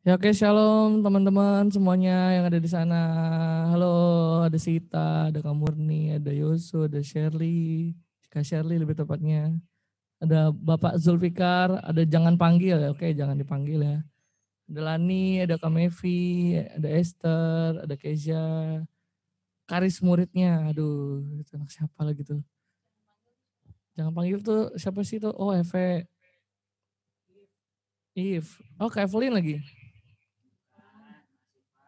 Ya oke, shalom teman-teman semuanya yang ada di sana. Halo, ada Sita, ada Kak Murni, ada Yosu, ada Shirley, Kak Shirley lebih tepatnya. Ada Bapak Zulfikar, ada jangan panggil ya, oke jangan dipanggil ya. Ada Lani, ada Kak Mevi, ada Esther, ada Keisha, Karis muridnya, aduh itu anak siapa lagi tuh. Jangan panggil tuh, siapa sih tuh? Oh Eve, Eve, oh Kak Evelyn lagi.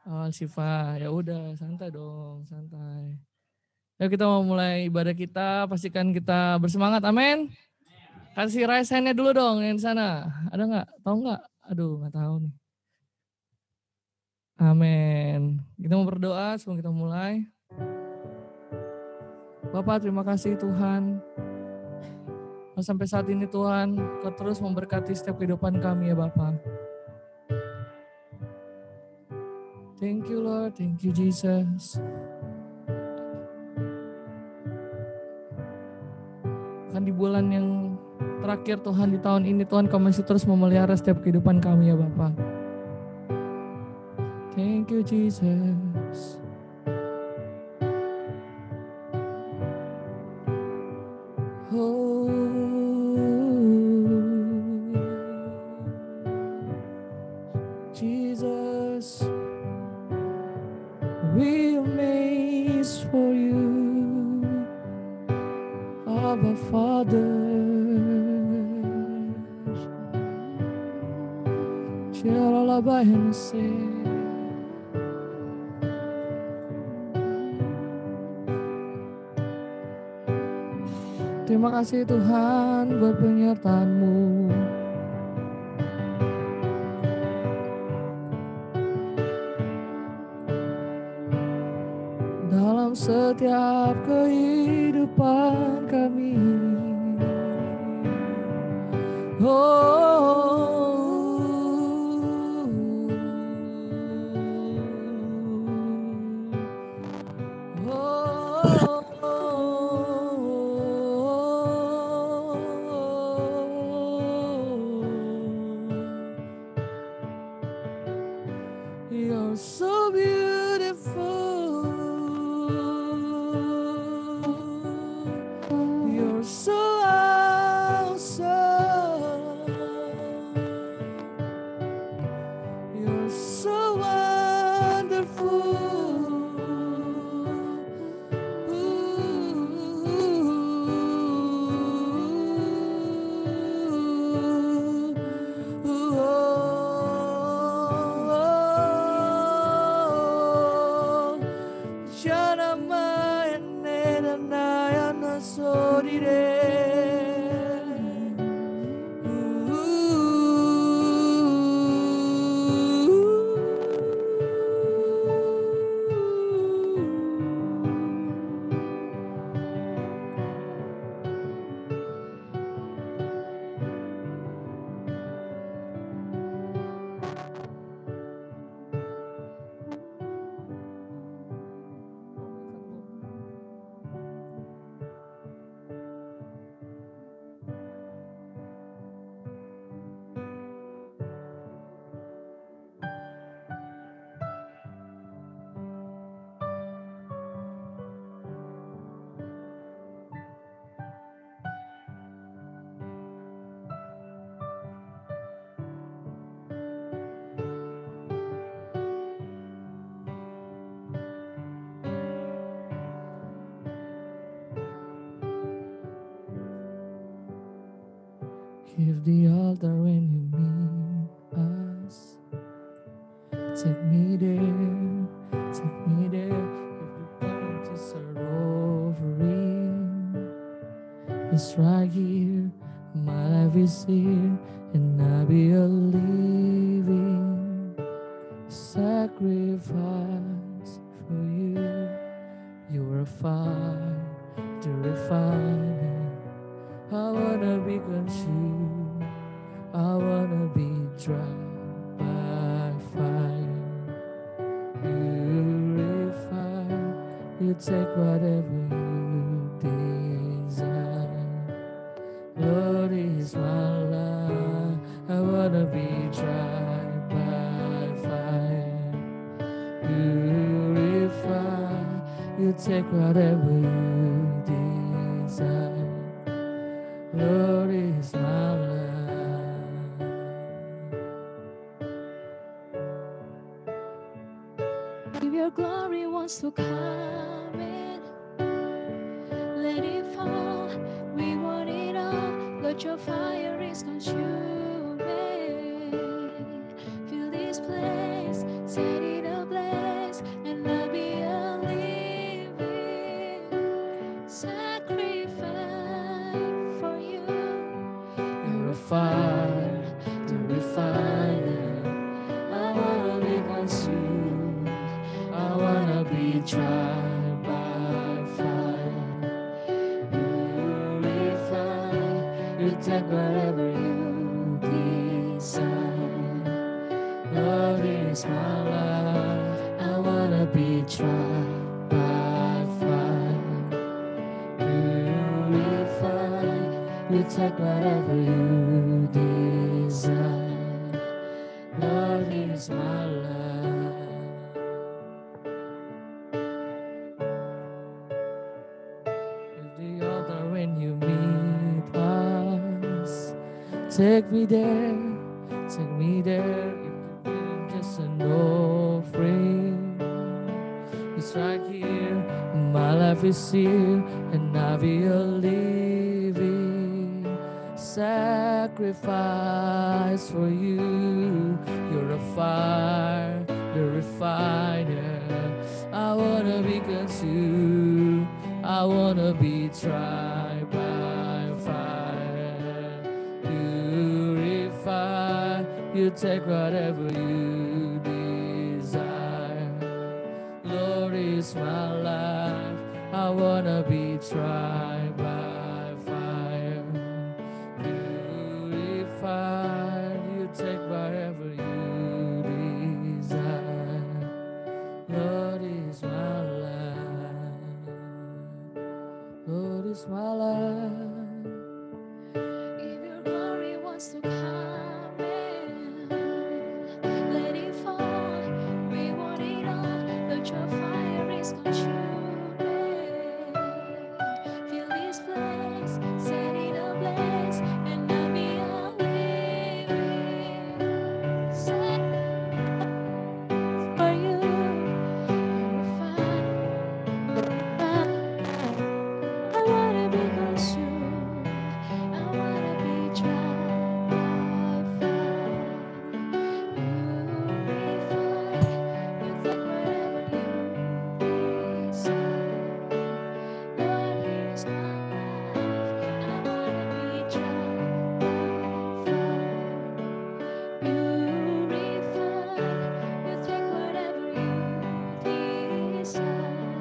Oh Siva, ya udah santai dong, santai. Ya kita mau mulai ibadah kita, pastikan kita bersemangat, amin. Kasih raise hand-nya dulu dong yang di sana. Ada nggak? Tahu nggak? Aduh nggak tahu nih. Amin. Kita mau berdoa sebelum kita mulai. Bapak terima kasih Tuhan. Sampai saat ini Tuhan, Kau terus memberkati setiap kehidupan kami ya Bapak. Thank you Lord, thank you Jesus. Kan di bulan yang terakhir Tuhan, di tahun ini Tuhan Kau masih terus memelihara setiap kehidupan kami ya Bapak. Thank you Jesus. Jesus, we amaze for you, Abba Father. Terima kasih Tuhan buat penyertaan-Mu. Dalam setiap kehidupan kami. You're so beautiful. You're so awesome. You're so wonderful. Give the altar when you meet us. Take me there, take me there. If the point is a offering, it's right here. My life is here, and I'll be a living sacrifice for you. You are fire to refine. I wanna be consumed. I wanna be tried by fire. Purify. You take whatever you desire. Lord is my life. I wanna be tried by take whatever you desire. Lord is my life. If your glory wants to come in, let it fall. We want it all. Let your fire is consuming. Fill this place, set it ablaze, and I'll be a living sacrifice for you. You're a fire, the refiner. I wanna be consumed. I wanna be tried by fire. Purify. You take whatever you desire. Lord is my life. I wanna be tried by fire. Purify. You take whatever you desire. Lord is my life. At the altar when you meet us, take me there, take me there. If you're feeling just an offering, it's right here. My life is here, and I'll be a living sacrifice for you. You're a fire, the refiner. I wanna be consumed. I wanna be tried by fire. Purify. You take whatever you desire. Lord is my life. I wanna be tried by fire. Purify. You take whatever you desire. Lord is my life. Lord is my life. If your glory wants to come in, let it fall. We want it all. Let your fire is consuming. Fill this place, set it ablaze, and I'll be a living sacrifice for you. I wanna be consumed. I wanna be tried by fire. Purify. You take whatever you desire. Lord, here's my life. I wanna be tried by fire. Purify. You take whatever you desire.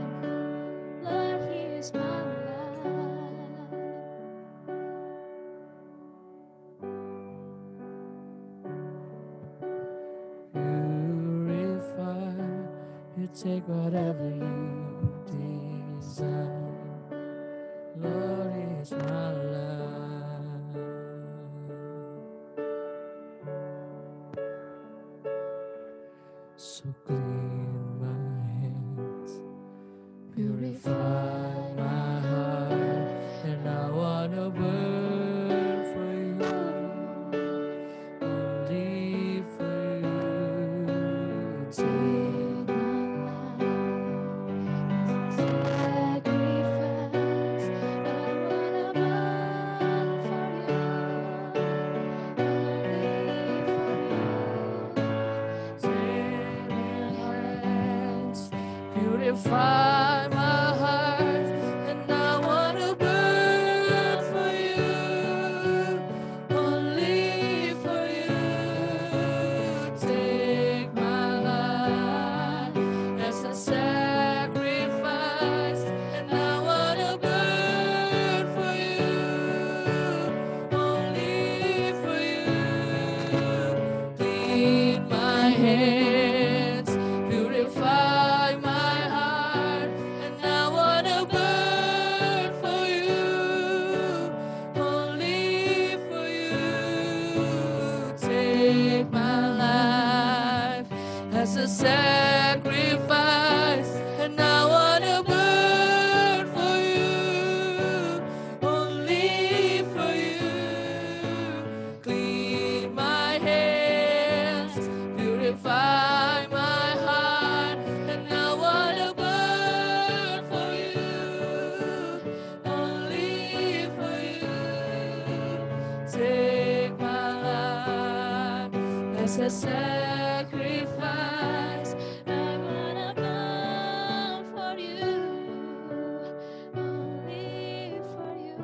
Lord, here's my life. Purify. You take whatever you desire. Lord is my life. So clean my hands, purify my heart, and I wanna burn for you, only for you. Take Sacrifice. I wanna burn for you, only for you. Take my hands, purify my heart, and I wanna burn for you, only for you. Take my life as a sacrifice, and I wanna burn for you, only for you. Clean my hands, purify my heart, and I wanna burn for you, only for you. Take my life as a sacrifice, and I wanna burn sacrifice. I wanna come for you, only for you.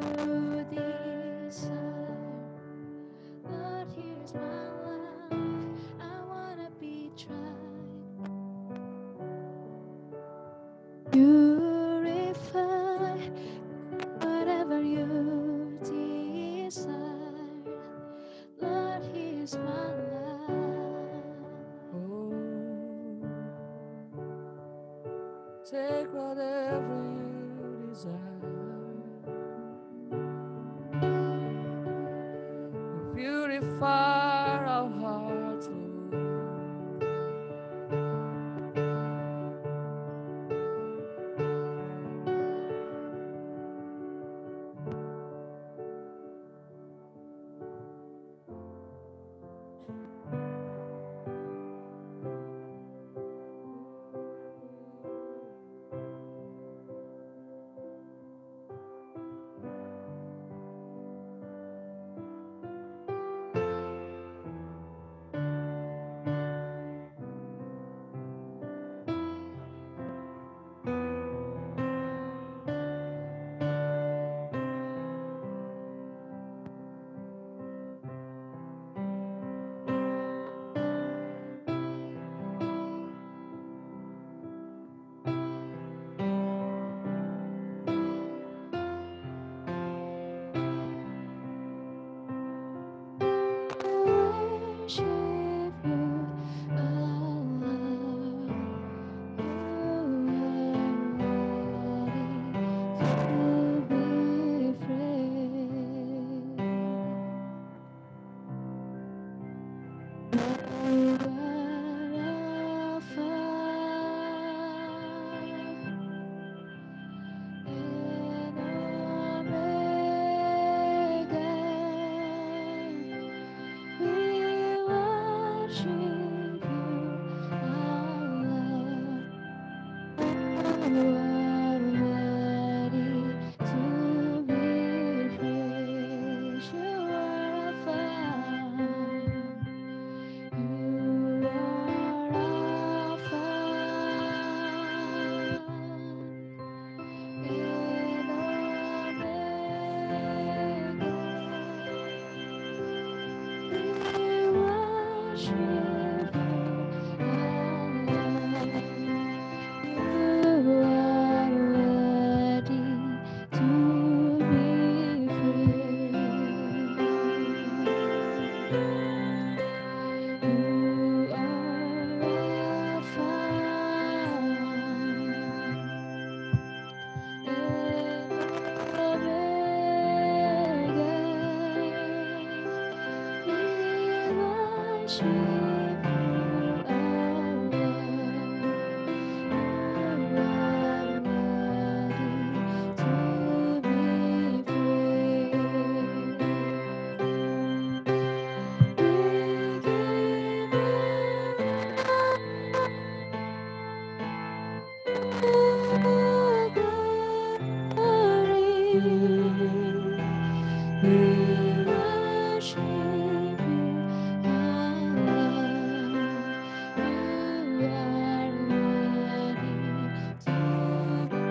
You desire, Lord, here's my life. I wanna be tried, purify whatever you desire. Lord, here's my life. Take whatever you desire. Purify our hearts, Lord. Worship you, Allah. You are worthy to be praised. You are Alpha and Omega. We worship you, Allah. You are worthy to be praised. You are Alpha. You are Alpha and Omega. We worship you, Allah. You are worthy to be praised. You are Alpha and Omega. We worship you, Allah. You are worthy to be praised. We give you glory. We worship you, Allah. You are worthy to be.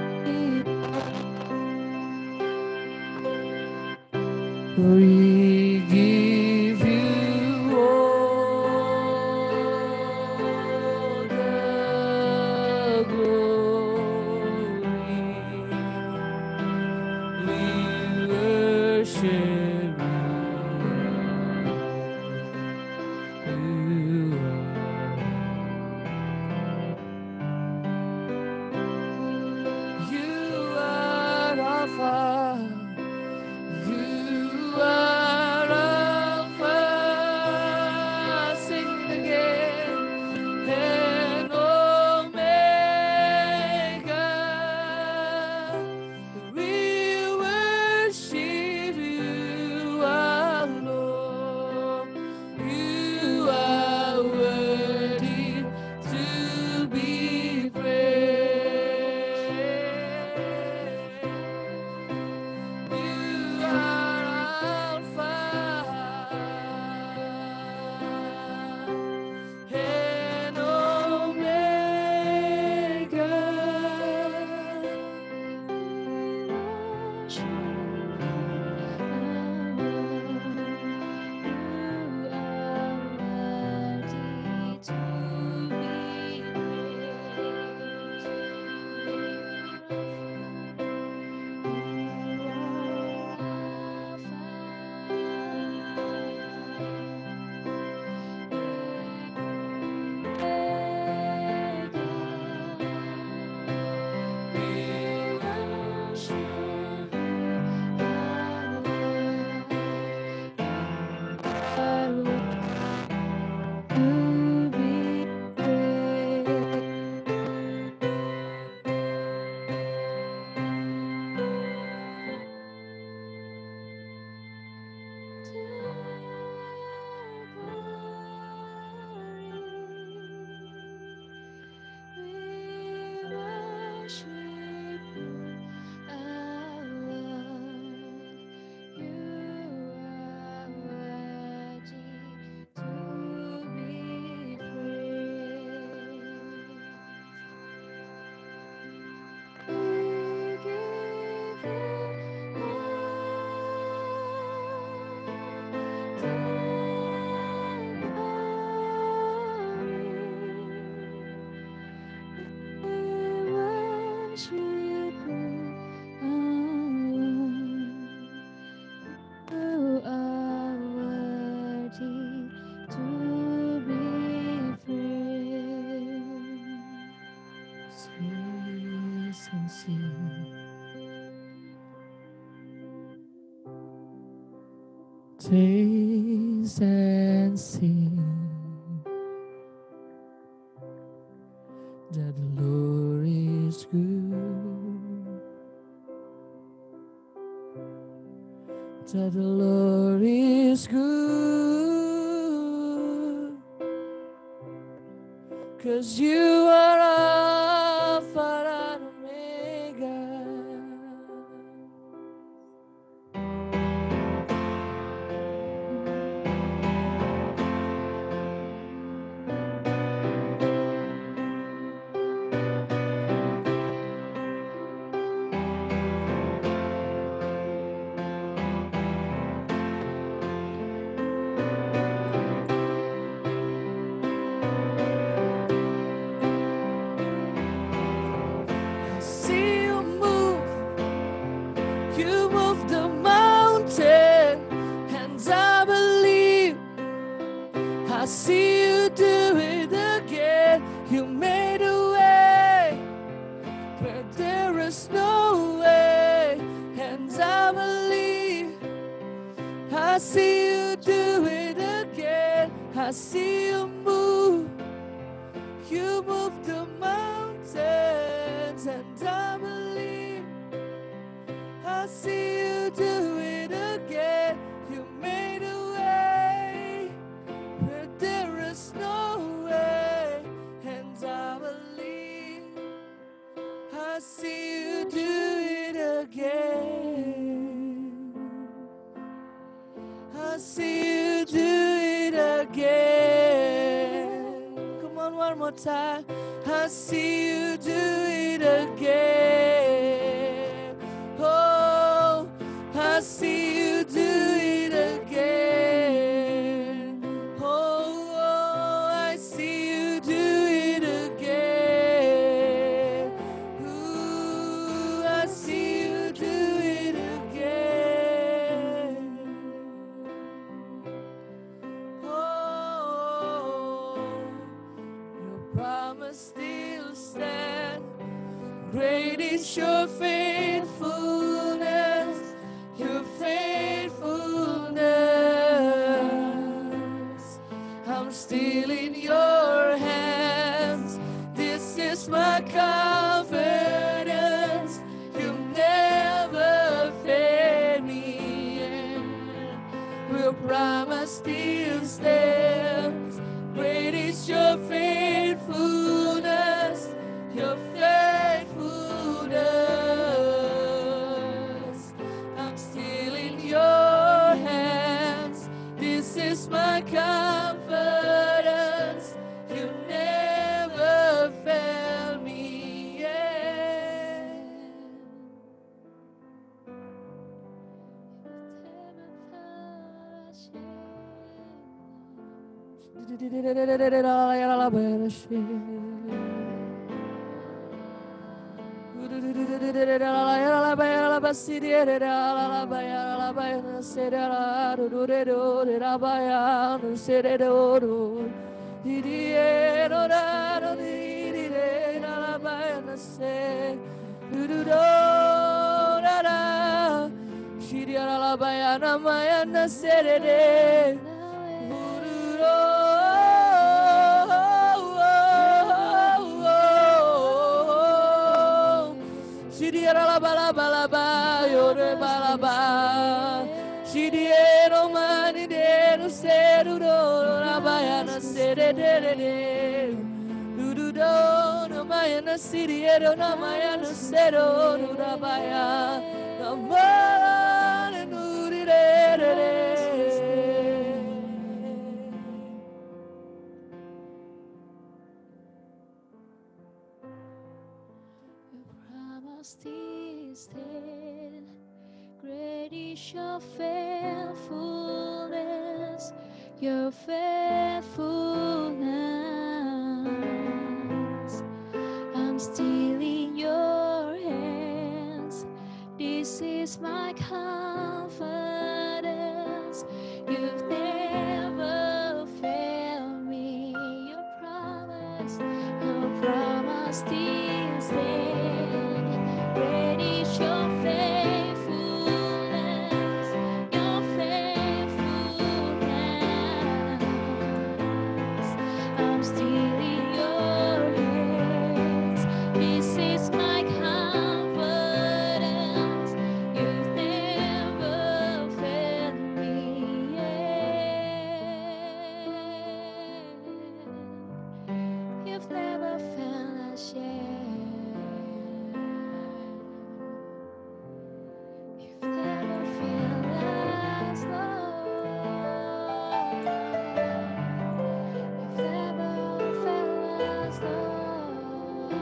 We give you all the glory. We worship you. You are Alpha. You are Taste and see. Taste and see that the Lord is good. That the Lord is good. 'Cause you are Alpha and Omega. I see you move. You move the mountain, and I believe I see you do it again. You made a way where there is no way, and I believe I see you do it again. I see you move. You move the mountains, and I believe I see you do it again. You made a way where there is no way, and I believe I see you do it again. I see you do it again. Come on, one more time. I see you do it again. Oh, I see you do it again. Oh, I see you do it again. Ooh, I see you do it again. Oh, your promise still stands. Great is your faithfulness, your faithfulness. I'm still in your hands. This is my confidence. You never fail me. Your promise still stands. Great is your faithfulness, your faithfulness. I'm still in your hands. This is my confidence. You never fail me yet. Great is your faithfulness, your faithfulness. I'm still in your hands. This is my confidence. You've never failed me. Your promise still stand. Great is your faithfulness, your faithfulness. I'm still in your hands. This is my confidence. You've never failed me yet. You've never failed us yet. You've never failed us, Lord. You've never failed us, Lord.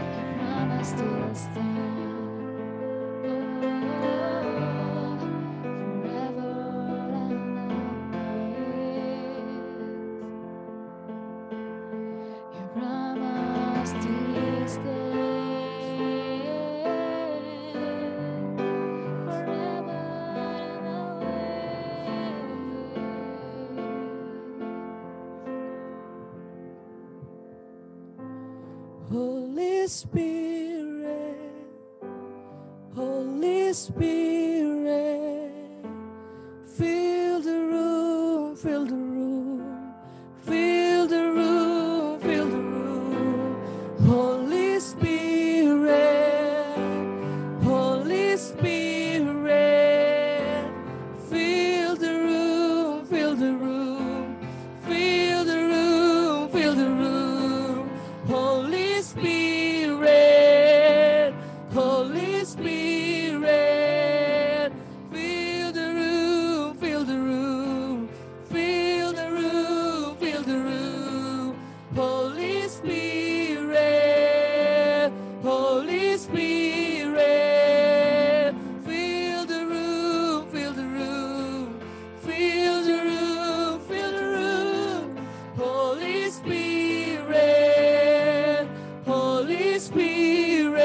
Your promise still stands. Forever and always. Your promise still stands. Forever and always. Holy Spirit, Holy Spirit, fill the room, fill the room, fill the room, fill the room. Holy Spirit, Holy Spirit, fill the room, fill the room, fill the room, fill the room. Holy Spirit, Holy Spirit, fill the room, fill the room, fill the room, fill the room. Holy Spirit, Holy Spirit, fill the room, fill the room, fill the room, fill the room. Holy Spirit, Holy Spirit,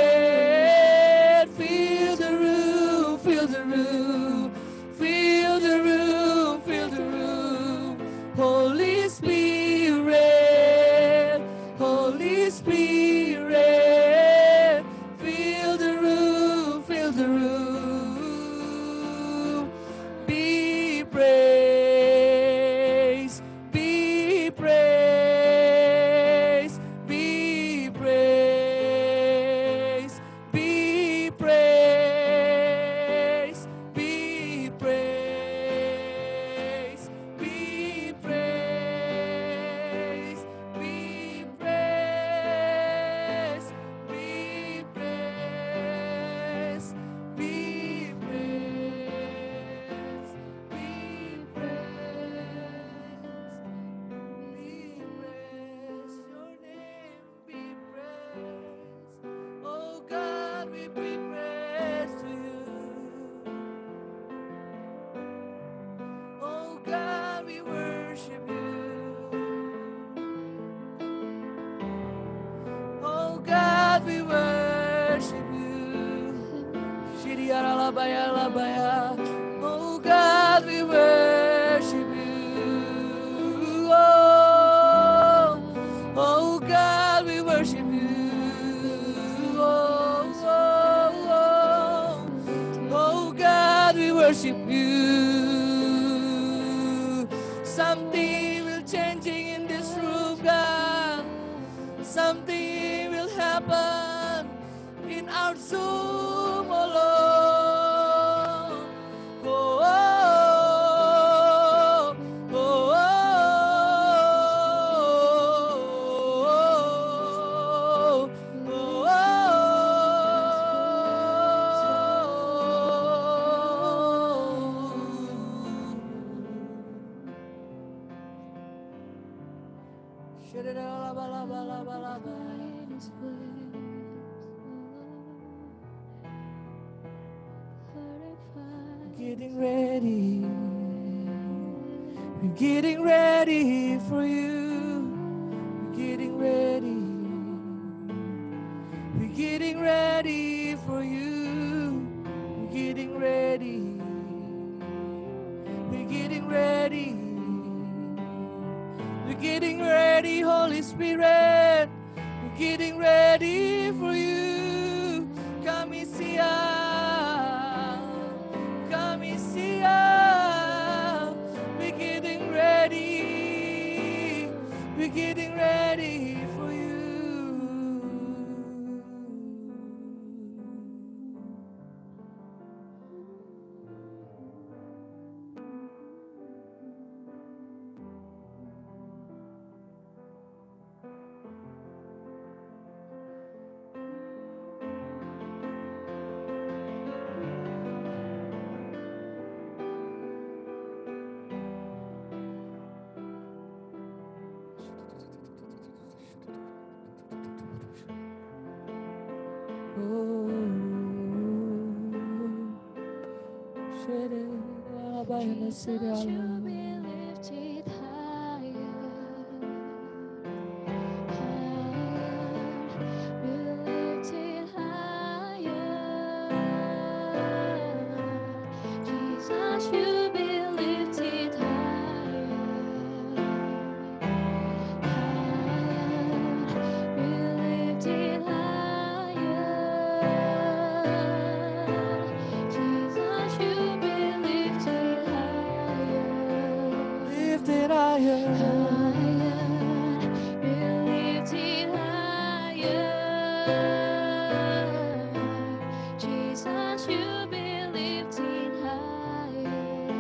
fill the room, fill the room, fill the room, fill the room. Holy Spirit, Holy Spirit, fill the room, fill the room. Be praised, be praised, be praised, be praised, be praised, be praised, be praised, be praised, be praised, be praised, your name be praised. Oh God, we bring praise to you. Oh God, we worship you. Oh God, we worship you. Shiriara labaya labaya. Oh God, we worship you. Oh God, we worship you. Oh God, we worship you. Something will changing in this room, God. Something will happen in our Zoom, oh Lord. Oh, oh, oh, oh, oh, In His ways, glorified. getting ready. We're getting ready for you. We're getting ready. We're getting ready for you. We're getting ready. We're getting ready. We're getting ready, Holy Spirit. getting ready for you. Kami siap, kami siap. We're getting ready, we're getting ready for you. Jesus, you be lifted higher, be lifted higher. Jesus, you be lifted higher, be lifted higher. Jesus, you be lifted higher. Lifted higher, Be lifted higher. Jesus, you be lifted higher.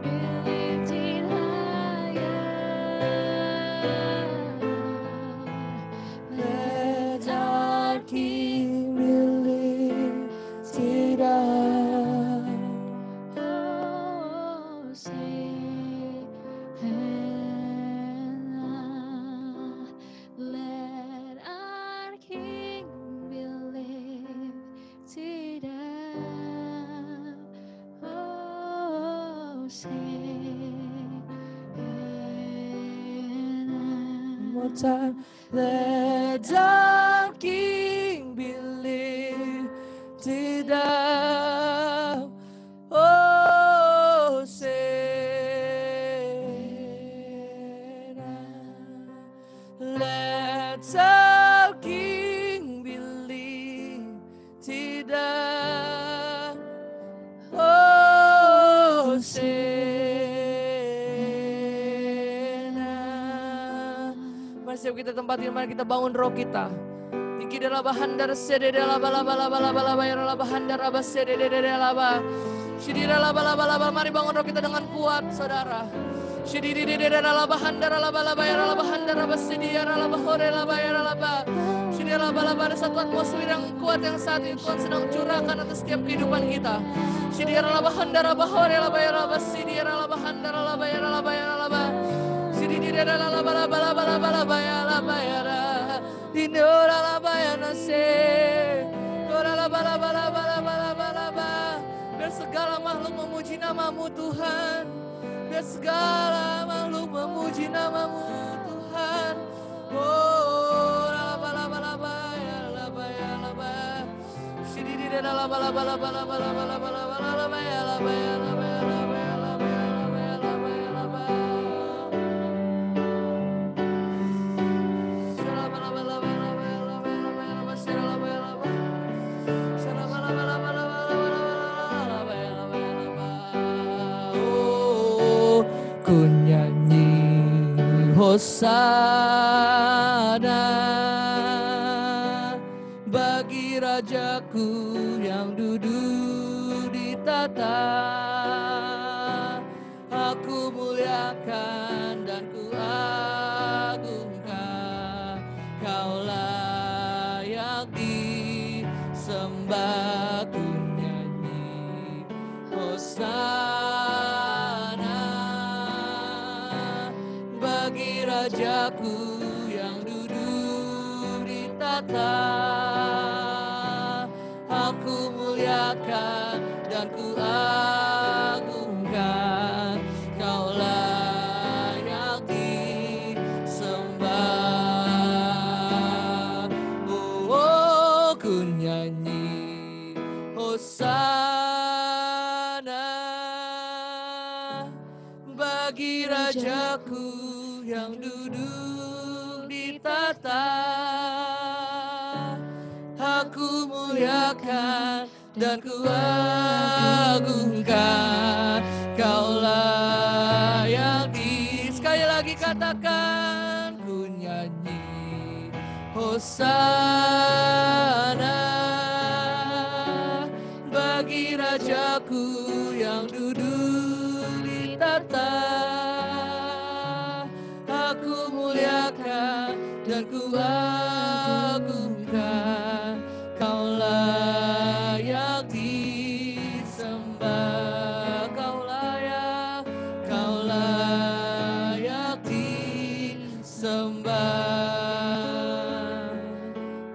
Be lifted higher. let our King be lifted up. Oh, say, let our King be lifted up. Oh, say, One more time. Let our King be lifted up. Oh, let our King be lifted up. Oh, mari setiap kita tempatin, mari kita bangun roh kita. Tinggi dalam bahandar sede dalam bala ya dalam bahandar abas sede dalam shidi dalam bala. Mari bangun roh kita dengan kuat, saudara. Shidi dalam bahandar ya dalam bahandar abas sede ya dalam bahore ya dalam shidi dalam bala. Ada satu atmosfer yang kuat yang saat ini Tuhan sedang curahkan atas setiap kehidupan kita. Shidi dalam bahandar bahore ya dalam sede dalam bahandar ya dalam biar segala makhluk memuji namamu Tuhan, biar segala makhluk memuji namamu Tuhan. Oh, ku nyanyi Hosana bagi Rajaku yang duduk di tata. Aku muliakan dan ku agungkan, Kau layak disembah. Ku nyanyi Hosana bagi Rajaku yang duduk di tata. Aku muliakan dan ku agungkan, Kau layak disembah. Oh, ku nyanyi Hosana bagi bagi Rajaku yang duduk di tata. Aku muliakan dan ku agungkan, Kaulah yang sekali lagi katakan, ku nyanyi Hosana bagi Rajaku yang duduk di tata. Aku muliakan dan ku agungkan, Kaulah yang disembah, Kaulah yang disembah,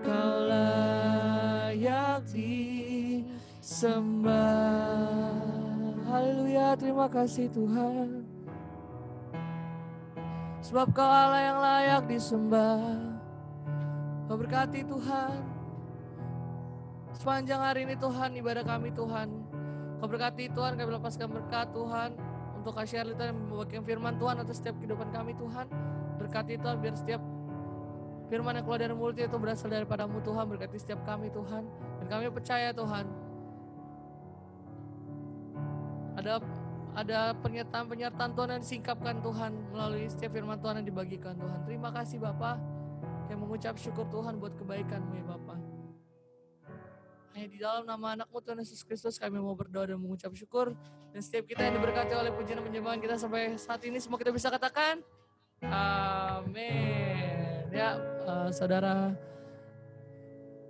Kaulah yang disembah. Haleluya, terima kasih Tuhan. Sebab Kau Allah yang layak disembah. Kau berkati Tuhan. Sepanjang hari ini Tuhan, ibadah kami Tuhan. Kau berkati Tuhan, kami lepaskan berkat Tuhan. Untuk Kak Shirley Tuhan yang membagikan firman Tuhan atas setiap kehidupan kami Tuhan. Berkati Tuhan biar setiap firman yang keluar dari mulutnya itu berasal daripada-Mu Tuhan. Berkati setiap kami Tuhan. Dan kami percaya Tuhan, ada penyertaan Tuhan yang disingkapkan Tuhan melalui setiap firman Tuhan yang dibagikan Tuhan. Terima kasih Bapa. Kami mengucap syukur Tuhan buat kebaikan-Mu ya Bapa. Hanya di dalam nama anak-Mu Tuhan Yesus Kristus kami mau berdoa dan mengucap syukur. Dan setiap kita yang diberkati oleh pujian dan penyembahan kita sampai saat ini semua kita bisa katakan amin. Ya saudara,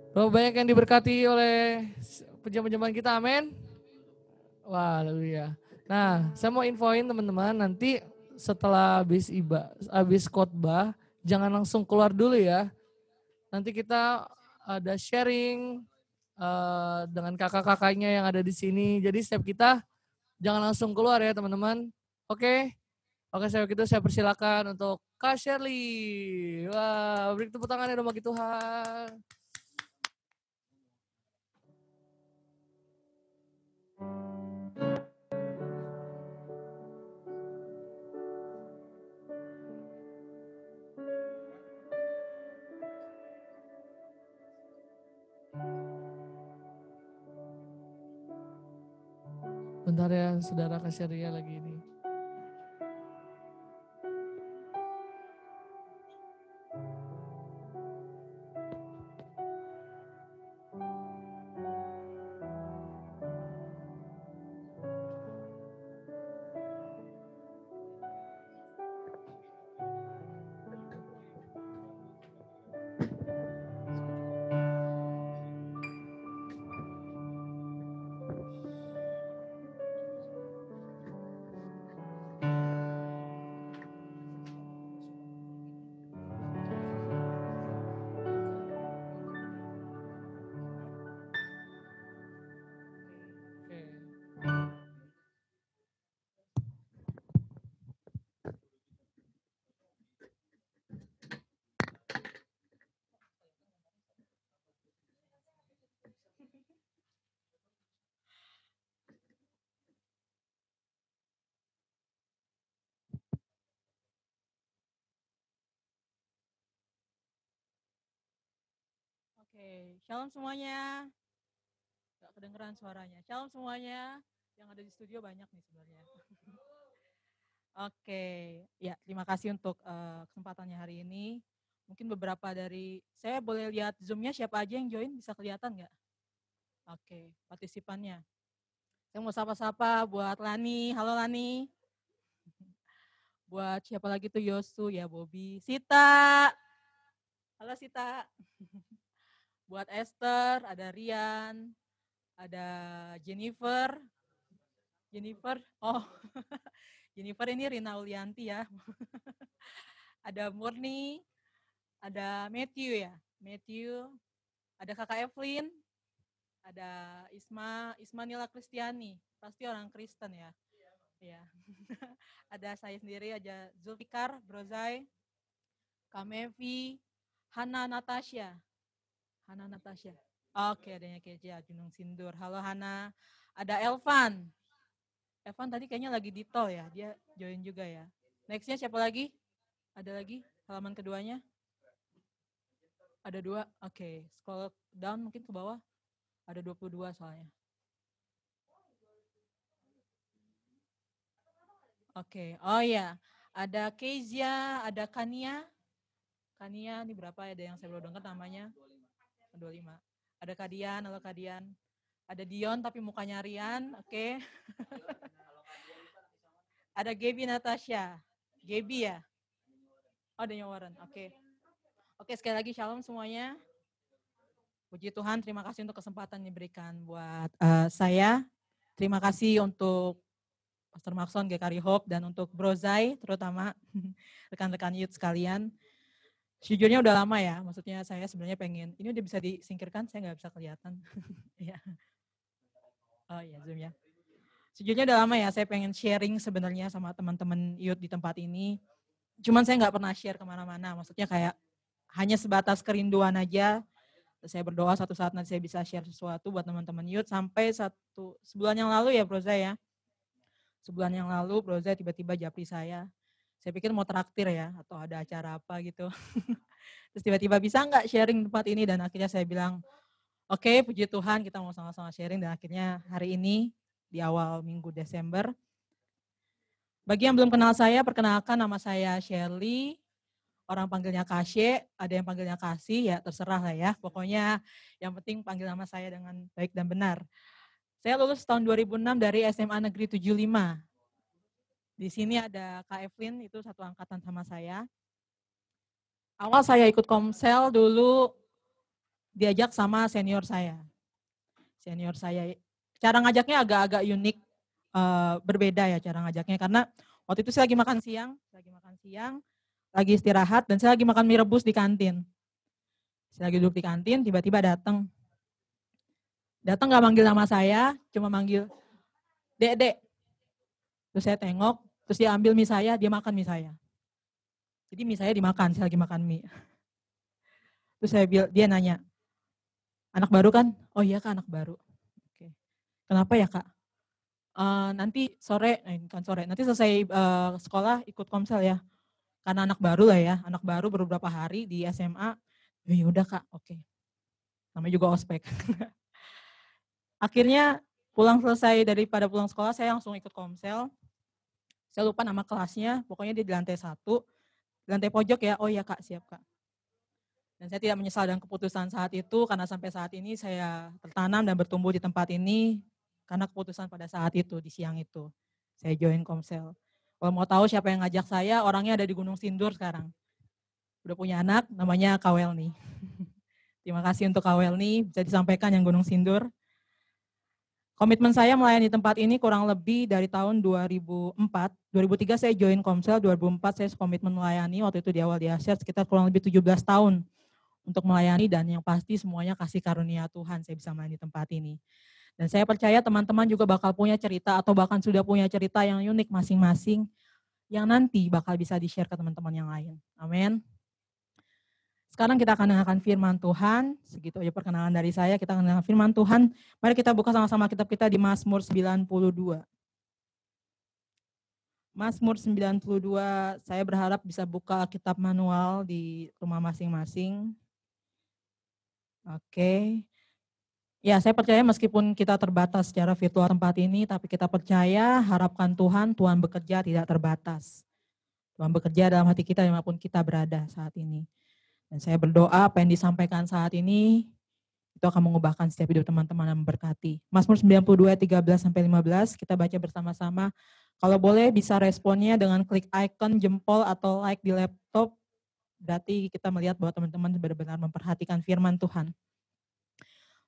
berapa banyak yang diberkati oleh pujian penyembahan kita, amin. Wah, haleluya. Nah, saya mau infoin teman-teman, nanti setelah habis khotbah, jangan langsung keluar dulu ya. Nanti kita ada sharing dengan kakak-kakaknya yang ada di sini. Jadi setiap kita jangan langsung keluar ya teman-teman. Oke, saya begitu saya persilakan untuk Kak Shirley. Wah, beri tepuk tangannya dong bagi Tuhan. Bentar ya, saudara Kak Shirley lagi ini. Oke, shalom semuanya. Gak kedengeran suaranya. Shalom semuanya. Yang ada di studio banyak nih sebenarnya. Oke, ya terima kasih untuk kesempatannya hari ini. Mungkin beberapa dari, saya boleh lihat Zoom-nya siapa aja yang join, bisa kelihatan nggak? Oke, partisipannya. Saya mau sapa-sapa buat Lani, halo Lani. Buat siapa lagi tuh Yosu, ya Bobby. Sita, halo Sita. Buat Esther, ada Rian, ada Jennifer, oh Jennifer ini Rina Ulianti ya. Ada Murni, ada Matthew ya, ada Kakak Evelyn, ada Ismanila Kristiani, pasti orang Kristen ya. Iya. Ada saya sendiri, ada Zulfikar, Brozai, Kamevi, Hana Natasha. Oke, adanya Keja Gunung Sindur. Halo Hana. Ada Elvan. Evan tadi kayaknya lagi di tol ya, dia join juga ya. Nextnya siapa lagi? Ada lagi halaman keduanya? Ada 2, oke. Scroll down mungkin ke bawah, ada 22 soalnya. Oke, oh ya, ada Kezia, ada Kania. Kania ini berapa ya, ada yang saya belum dengar namanya? 25. Ada Kadian, halo Kadian. Ada Dion tapi mukanya Rian, oke. Ada Gaby Natasha. Gaby ya? Oh, ada Warren, oke. Oke, sekali lagi shalom semuanya. Puji Tuhan, terima kasih untuk kesempatan yang diberikan buat saya. Terima kasih untuk Pastor Maxon, GKRI Hope, dan untuk Bro Zai, terutama rekan-rekan youth sekalian. Sejujurnya udah lama ya, maksudnya saya sebenarnya pengen, ini udah bisa disingkirkan, saya nggak bisa kelihatan. Ya. Oh iya, Zoom ya. Sejujurnya udah lama ya, saya pengen sharing sebenarnya sama teman-teman youth di tempat ini. Cuman saya nggak pernah share kemana-mana, maksudnya kayak hanya sebatas kerinduan aja. Saya berdoa suatu saat nanti saya bisa share sesuatu buat teman-teman youth. Sampai sebulan yang lalu ya Bro Zai ya. Sebulan yang lalu Bro Zai tiba-tiba japri saya. Saya pikir mau traktir ya, atau ada acara apa gitu. Terus tiba-tiba bisa nggak sharing tempat ini, dan akhirnya saya bilang, oke, puji Tuhan kita mau sama-sama sharing, dan akhirnya hari ini di awal minggu Desember. Bagi yang belum kenal saya, perkenalkan nama saya Shirley, orang panggilnya Kasye, ada yang panggilnya Kasih, ya terserah lah ya. Pokoknya yang penting panggil nama saya dengan baik dan benar. Saya lulus tahun 2006 dari SMA Negeri 75. Di sini ada Kak Evelyn, itu satu angkatan sama saya. Awal saya ikut Komsel dulu diajak sama senior saya. Senior saya, cara ngajaknya agak-agak unik, berbeda ya cara ngajaknya. Karena waktu itu saya lagi makan siang, lagi istirahat, dan saya lagi makan mie rebus di kantin. Saya lagi duduk di kantin, tiba-tiba datang gak manggil nama saya, cuma manggil Dek. Terus saya tengok, terus dia ambil mie saya, dia makan mie saya. Jadi mie saya dimakan, saya lagi makan mie. Terus dia nanya, anak baru kan? Oh iya Kak, anak baru. Oke. Kenapa ya Kak? Nanti sore, nanti selesai sekolah ikut Komsel ya. Karena anak baru lah ya, anak baru beberapa hari di SMA. Ya udah Kak, oke. Namanya juga ospek. Akhirnya daripada pulang sekolah saya langsung ikut Komsel. Saya lupa nama kelasnya, pokoknya dia di lantai 1, di lantai pojok ya. Oh iya Kak, siap Kak. Dan saya tidak menyesal dengan keputusan saat itu, karena sampai saat ini saya tertanam dan bertumbuh di tempat ini karena keputusan pada saat itu, di siang itu. Saya join Komsel. Kalau mau tahu siapa yang ngajak saya, orangnya ada di Gunung Sindur sekarang. Udah punya anak, namanya Kawelni. Terima kasih untuk Kawelni, bisa disampaikan yang Gunung Sindur. Komitmen saya melayani tempat ini kurang lebih dari tahun 2004. 2003 saya join Komsel, 2004 saya komitmen melayani, waktu itu di awal di Asia sekitar kurang lebih 17 tahun untuk melayani, dan yang pasti semuanya kasih karunia Tuhan saya bisa melayani tempat ini. Dan saya percaya teman-teman juga bakal punya cerita atau bahkan sudah punya cerita yang unik masing-masing yang nanti bakal bisa di-share ke teman-teman yang lain. Amin. Sekarang kita akan dengarkan firman Tuhan. Segitu aja perkenalan dari saya, kita akan dengarkan firman Tuhan. Mari kita buka sama-sama kitab kita di Mazmur 92. Mazmur 92, saya berharap bisa buka kitab manual di rumah masing-masing. Oke. Ya, saya percaya meskipun kita terbatas secara virtual tempat ini, tapi kita percaya, harapkan Tuhan bekerja tidak terbatas. Tuhan bekerja dalam hati kita dimanapun kita berada saat ini. Dan saya berdoa apa yang disampaikan saat ini, itu akan mengubahkan setiap hidup teman-teman dan memberkati. Mazmur 92, 13-15, kita baca bersama-sama. Kalau boleh bisa responnya dengan klik icon jempol atau like di laptop, berarti kita melihat bahwa teman-teman benar-benar memperhatikan firman Tuhan.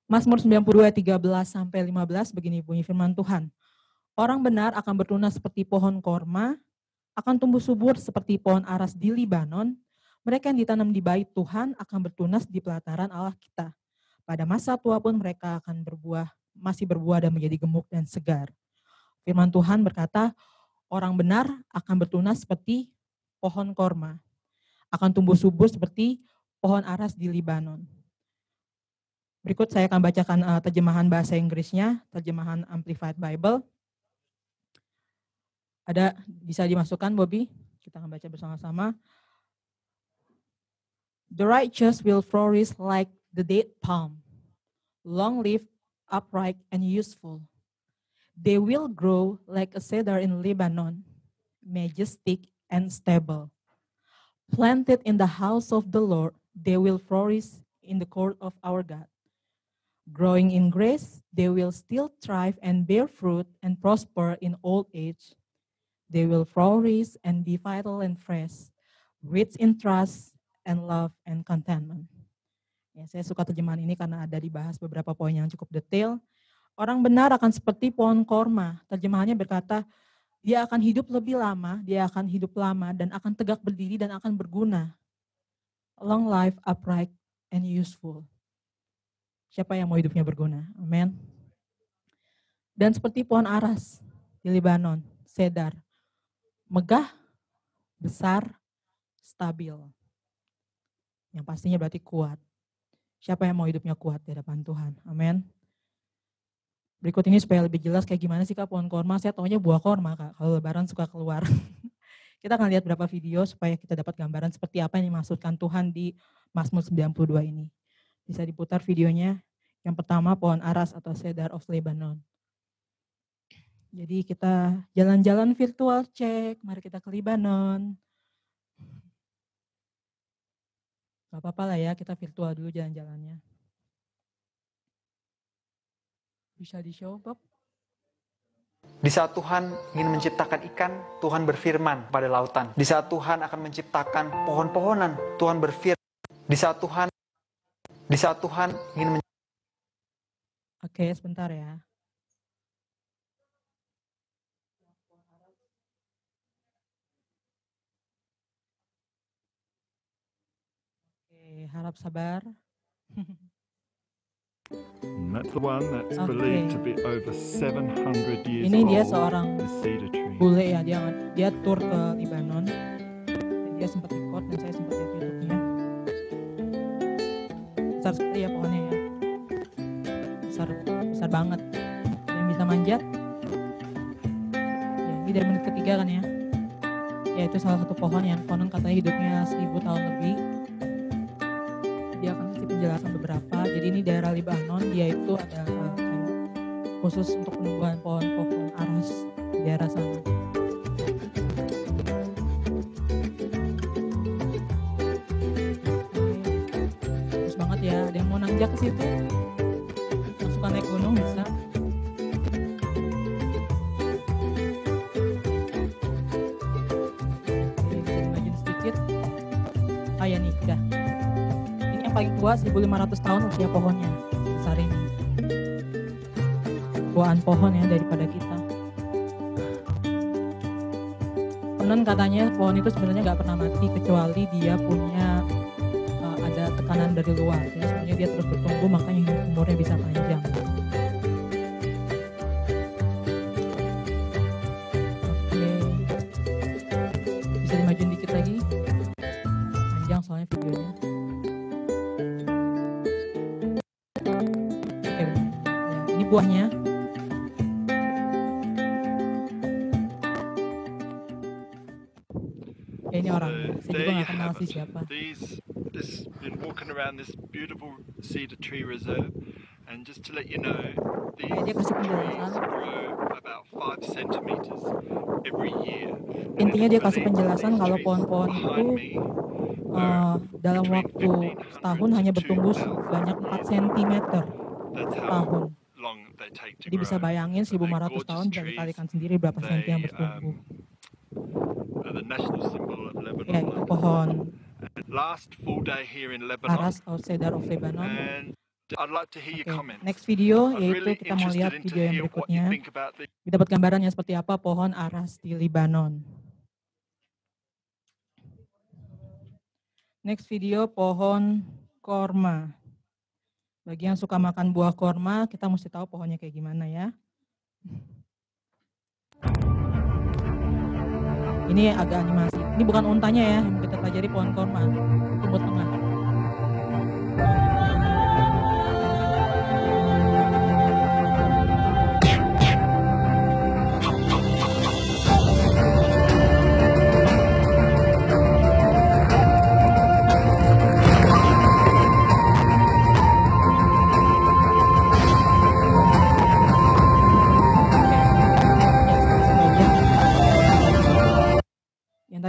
Mazmur 92, 13-15, begini bunyi firman Tuhan. Orang benar akan bertunas seperti pohon korma, akan tumbuh subur seperti pohon aras di Libanon. Mereka yang ditanam di bait Tuhan akan bertunas di pelataran Allah kita. Pada masa tua pun mereka akan masih berbuah dan menjadi gemuk dan segar. Firman Tuhan berkata, orang benar akan bertunas seperti pohon korma, akan tumbuh subur seperti pohon aras di Libanon. Berikut saya akan bacakan terjemahan bahasa Inggrisnya, terjemahan Amplified Bible. Ada, bisa dimasukkan Bobby? Kita akan baca bersama-sama. The righteous will flourish like the date palm, long-lived, upright, and useful. They will grow like a cedar in Lebanon, majestic and stable. Planted in the house of the Lord, they will flourish in the court of our God. Growing in grace, they will still thrive and bear fruit and prosper in old age. They will flourish and be vital and fresh, rich in trust and love and contentment. Ya, saya suka terjemahan ini karena ada dibahas beberapa poin yang cukup detail. Orang benar akan seperti pohon korma. Terjemahannya berkata, dia akan hidup lebih lama, dia akan hidup lama dan akan tegak berdiri dan akan berguna. Long life, upright, and useful. Siapa yang mau hidupnya berguna? Amin. Dan seperti pohon aras di Lebanon, cedar. Megah, besar, stabil. Yang pastinya berarti kuat. Siapa yang mau hidupnya kuat di hadapan Tuhan? Amin. Berikut ini supaya lebih jelas kayak gimana sih Kak pohon korma. Saya taunya buah korma Kak, kalau lebaran suka keluar. Kita akan lihat beberapa video supaya kita dapat gambaran seperti apa yang dimaksudkan Tuhan di Mazmur 92 ini. Bisa diputar videonya. Yang pertama pohon aras atau cedar of Lebanon. Jadi kita jalan-jalan virtual cek, mari kita ke Lebanon. Gak apa-apa lah ya, kita virtual dulu jalan-jalannya. Bisa di-show, Bob? Di saat Tuhan ingin menciptakan ikan, Tuhan berfirman pada lautan. Di saat Tuhan akan menciptakan pohon-pohonan, Tuhan berfirman. Di saat Tuhan ingin Oke, sebentar ya. Oke, harap sabar. And that's the one that's believed to be over 700 years Ini dia old, seorang the cedar tree. bule ya, dia tur ke Lebanon. Dan dia sempat record dan saya sempat lihat YouTube-nya. Besar sekali ya pohonnya ya. Besar banget. Yang bisa manjat. Ya, ini dari menit ketiga kan ya. Ya itu salah satu pohon yang konon katanya hidupnya 1000 tahun lebih. Dia akan kasih penjelasan beberapa. Jadi ini daerah Lebanon, dia itu ada kayak khusus untuk penumbuhan pohon-pohon aras di daerah sana. Bagus banget ya. Ada yang mau nanjak ke situ? Yang suka naik gunung bisa. Oke, bisa dimajuin sedikit. Ah ya nih, udah. Paling tua 1500 tahun usia pohonnya besar ini. Tuaan pohon ya daripada kita. Konon katanya pohon itu sebenarnya nggak pernah mati kecuali dia punya ada tekanan dari luar. Jadi sebenarnya dia terus bertumbuh makanya umurnya bisa panjang. Oke. Bisa dimajuin dikit lagi. Panjang soalnya videonya. Buahnya. Ini orang. Saya juga nggak kenal sih siapa. This been walking around this beautiful cedar tree reserve, and just to let you know, Dia kasih penjelasan. grow about 5 centimeters every year. Intinya dia kasih penjelasan kalau pohon-pohon itu dalam waktu setahun hanya bertumbuh sebanyak 4 cm setahun. Jadi bisa bayangin 1500 tahun bisa dikalikan sendiri berapa senti yang bertumbuh. Ya itu pohon aras atau cedar of Lebanon. Next video yaitu kita mau lihat video yang berikutnya. Kita dapat gambarannya seperti apa pohon aras di Lebanon. Next video pohon korma. Bagi yang suka makan buah korma, kita mesti tahu pohonnya kayak gimana ya. Ini agak animasi. Ini bukan untanya ya, yang kita pelajari pohon korma. Tumpul tengah.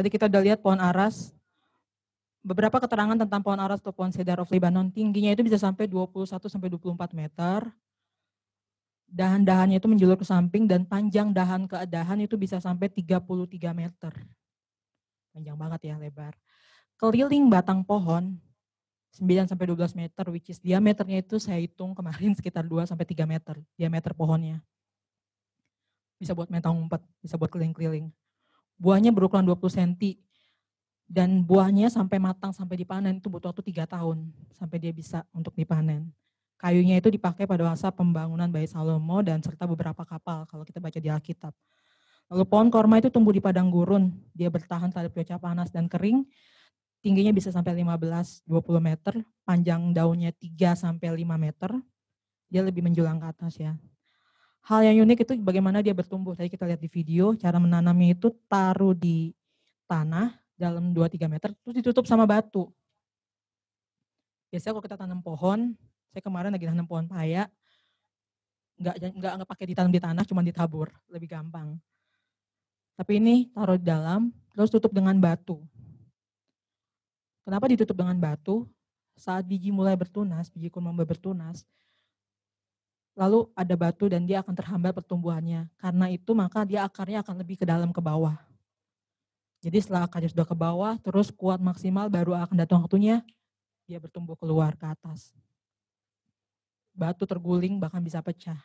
tadi kita udah lihat pohon aras. Beberapa keterangan tentang pohon aras atau pohon cedar of Lebanon, tingginya itu bisa sampai 21 sampai 24 meter. Dahan-dahannya itu menjulur ke samping dan panjang dahan ke dahan itu bisa sampai 33 meter. Panjang banget ya, lebar. Keliling batang pohon 9 sampai 12 meter, which is diameternya itu saya hitung kemarin sekitar 2 sampai 3 meter diameter pohonnya. Bisa buat main umpet, bisa buat keliling-keliling. Buahnya berukuran 20 cm dan buahnya sampai matang sampai dipanen itu butuh waktu 3 tahun sampai dia bisa untuk dipanen. Kayunya itu dipakai pada masa pembangunan Bait Salomo dan serta beberapa kapal kalau kita baca di Alkitab. Lalu pohon korma itu tumbuh di padang gurun, dia bertahan terhadap cuaca panas dan kering. Tingginya bisa sampai 15-20 meter, panjang daunnya 3 sampai 5 meter. Dia lebih menjulang ke atas ya. Hal yang unik itu bagaimana dia bertumbuh. Tadi kita lihat di video, cara menanamnya itu taruh di tanah dalam 2-3 meter, terus ditutup sama batu. Biasanya kalau kita tanam pohon, saya kemarin lagi tanam pohon paya, nggak pakai ditanam di tanah, cuma ditabur, lebih gampang. Tapi ini taruh di dalam, terus tutup dengan batu. Kenapa ditutup dengan batu? Saat biji mulai bertunas, biji kurma mulai bertunas, lalu ada batu dan dia akan terhambat pertumbuhannya. Karena itu maka dia akarnya akan lebih ke dalam ke bawah. Jadi setelah akarnya sudah ke bawah, terus kuat maksimal, baru akan datang waktunya dia bertumbuh keluar ke atas. Batu terguling bahkan bisa pecah.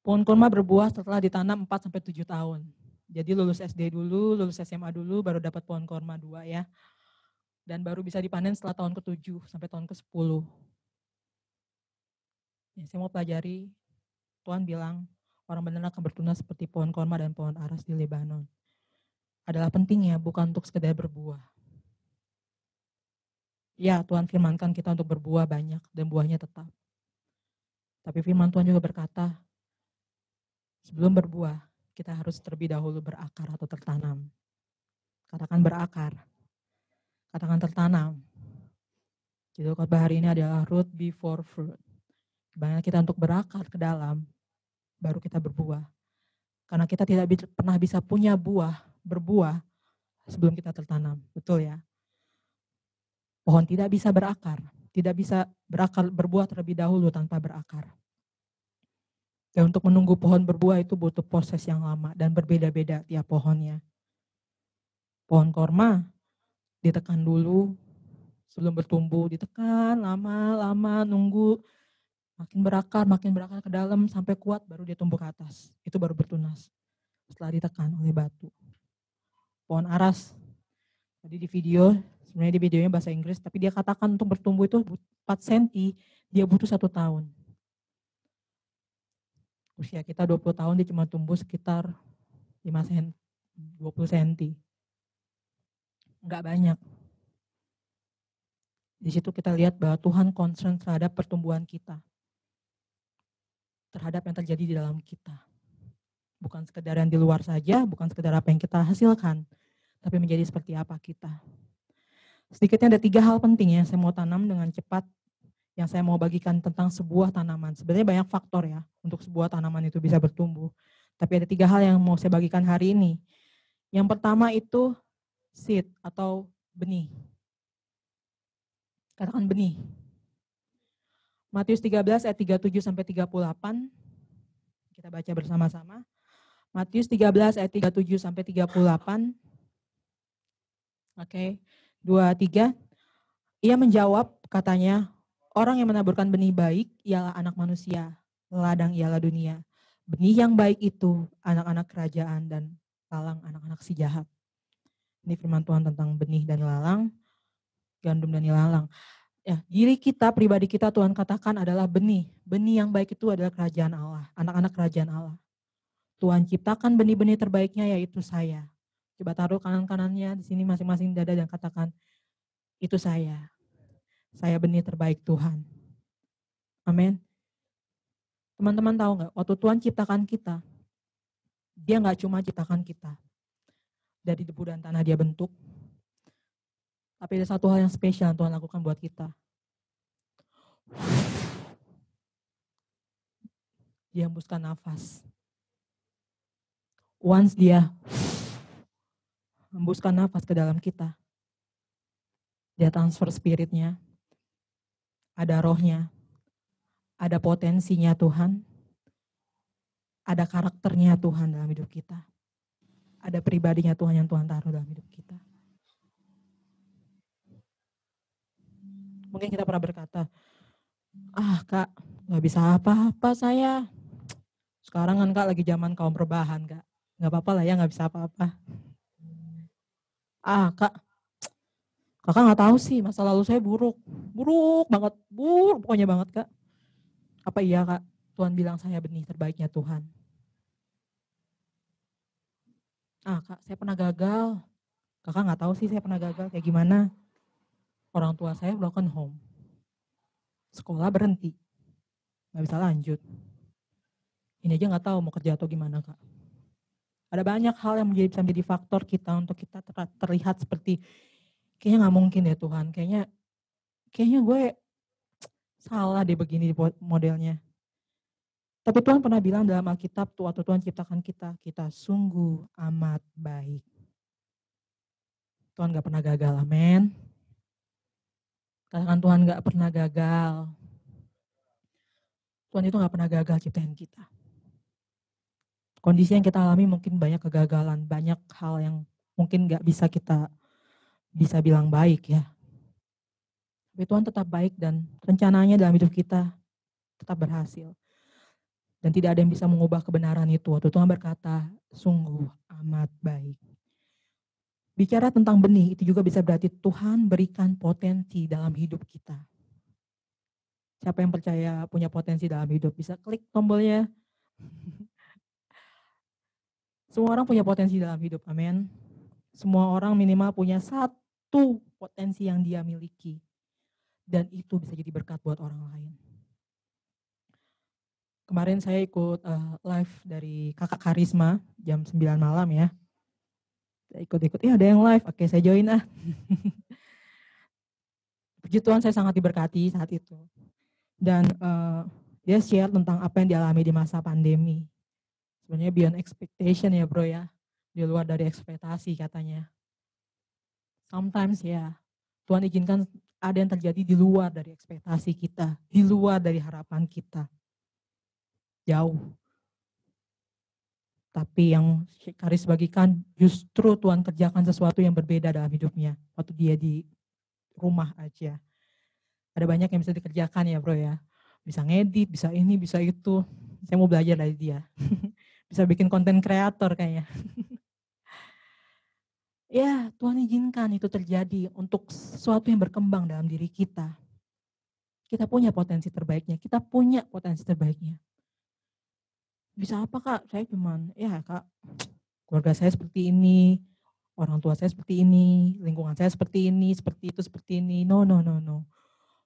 Pohon kurma berbuah setelah ditanam 4-7 tahun. Jadi lulus SD dulu, lulus SMA dulu, baru dapat pohon kurma 2 ya. Dan baru bisa dipanen setelah tahun ke-7 sampai tahun ke-10. Ya, saya mau pelajari, Tuhan bilang orang benar akan bertunas seperti pohon korma dan pohon aras di Lebanon. Adalah pentingnya bukan untuk sekedar berbuah. Ya, Tuhan firmankan kita untuk berbuah banyak dan buahnya tetap. Tapi firman Tuhan juga berkata, sebelum berbuah, kita harus terlebih dahulu berakar atau tertanam. Katakan berakar, katakan tertanam. Jadi khotbah hari ini adalah root before fruit. Bagaimana kita untuk berakar ke dalam, baru kita berbuah. Karena kita tidak pernah bisa punya berbuah sebelum kita tertanam. Betul ya? Pohon tidak bisa berakar berbuah terlebih dahulu tanpa berakar. Dan untuk menunggu pohon berbuah itu butuh proses yang lama dan berbeda-beda tiap pohonnya. Pohon korma ditekan dulu sebelum bertumbuh, ditekan lama-lama nunggu makin berakar ke dalam sampai kuat baru dia tumbuh ke atas. Itu baru bertunas setelah ditekan oleh batu. Pohon aras, tadi di video, sebenarnya di videonya bahasa Inggris, tapi dia katakan untuk bertumbuh itu 4 cm, dia butuh 1 tahun. Usia kita 20 tahun, dia cuma tumbuh sekitar 5 cm, 20 cm. Enggak banyak. Di situ kita lihat bahwa Tuhan concern terhadap pertumbuhan kita. Terhadap yang terjadi di dalam kita. Bukan sekedar yang di luar saja, bukan sekedar apa yang kita hasilkan, tapi menjadi seperti apa kita. Sedikitnya ada 3 hal penting yang saya mau tanam dengan cepat, yang saya mau bagikan tentang sebuah tanaman. Sebenarnya banyak faktor ya, untuk sebuah tanaman itu bisa bertumbuh. Tapi ada 3 hal yang mau saya bagikan hari ini. Yang pertama itu seed atau benih. Katakan benih. Matius 13 ayat 37 sampai 38. Kita baca bersama-sama. Matius 13 ayat 37 sampai 38. Oke. 2, 3. Ia menjawab, katanya, orang yang menaburkan benih baik ialah anak manusia, ladang ialah dunia. Benih yang baik itu anak-anak kerajaan dan lalang anak-anak si jahat. Ini firman Tuhan tentang benih dan lalang, gandum dan lalang. Ya, diri kita, pribadi kita Tuhan katakan adalah benih. Benih yang baik itu adalah kerajaan Allah, anak-anak kerajaan Allah. Tuhan ciptakan benih-benih terbaiknya yaitu saya. Coba taruh kanan-kanannya di sini masing-masing dada dan katakan, itu saya. Saya benih terbaik Tuhan. Amin. Teman-teman tahu nggak, waktu Tuhan ciptakan kita, dia nggak cuma ciptakan kita. Dari debu dan tanah dia bentuk. Tapi ada satu hal yang spesial yang Tuhan lakukan buat kita. Dia hembuskan nafas. Once dia hembuskan nafas ke dalam kita. Dia transfer spiritnya, ada rohnya, ada potensinya Tuhan, ada karakternya Tuhan dalam hidup kita. Ada pribadinya Tuhan yang Tuhan taruh dalam hidup kita. Mungkin kita pernah berkata, Kak, gak bisa apa-apa saya. Sekarang kan Kak lagi zaman kaum perubahan Kak. Gak apa-apa lah ya, gak bisa apa-apa. Kak, Kakak gak tahu sih masa lalu saya buruk. Buruk banget, buruk pokoknya banget Kak. Apa iya Kak, Tuhan bilang saya benih terbaiknya Tuhan. Kak, saya pernah gagal. Kakak gak tahu sih saya pernah gagal kayak gimana. Orang tua saya broken home. Sekolah berhenti. Gak bisa lanjut. Ini aja gak tahu mau kerja atau gimana Kak. Ada banyak hal yang bisa menjadi faktor kita untuk kita terlihat seperti kayaknya gak mungkin ya Tuhan. Kayaknya gue salah deh begini modelnya. Tapi Tuhan pernah bilang dalam Alkitab waktu Tuhan ciptakan kita sungguh amat baik. Tuhan gak pernah gagal, amin. Katakan Tuhan gak pernah gagal. Tuhan itu gak pernah gagal ciptain kita. Kondisi yang kita alami mungkin banyak kegagalan, banyak hal yang mungkin gak bisa kita bisa bilang baik ya. Tapi Tuhan tetap baik dan rencananya dalam hidup kita tetap berhasil. Dan tidak ada yang bisa mengubah kebenaran itu. Waktu Tuhan berkata, sungguh amat baik. Bicara tentang benih, itu juga bisa berarti Tuhan berikan potensi dalam hidup kita. Siapa yang percaya punya potensi dalam hidup? Bisa klik tombolnya. Semua orang punya potensi dalam hidup, amin. Semua orang minimal punya satu potensi yang dia miliki. Dan itu bisa jadi berkat buat orang lain. Kemarin saya ikut live dari Kakak Karisma jam 9 malam ya. Saya ikut-ikut, ada yang live, oke saya join Puji Tuhan saya sangat diberkati saat itu. Dan dia share tentang apa yang dialami di masa pandemi. Sebenarnya beyond expectation ya bro ya. Di luar dari ekspektasi katanya. Sometimes ya, Tuhan izinkan ada yang terjadi di luar dari ekspektasi kita. Di luar dari harapan kita. Jauh. Tapi yang Karis bagikan justru Tuhan kerjakan sesuatu yang berbeda dalam hidupnya. Waktu dia di rumah aja. Ada banyak yang bisa dikerjakan ya bro ya. Bisa ngedit, bisa ini, bisa itu. Saya mau belajar dari dia. Bisa bikin konten kreator kayaknya. Ya Tuhan izinkan itu terjadi untuk sesuatu yang berkembang dalam diri kita. Kita punya potensi terbaiknya. Kita punya potensi terbaiknya. Bisa apa Kak? Saya cuman, Kak, keluarga saya seperti ini, orang tua saya seperti ini, lingkungan saya seperti ini, seperti itu, seperti ini. No.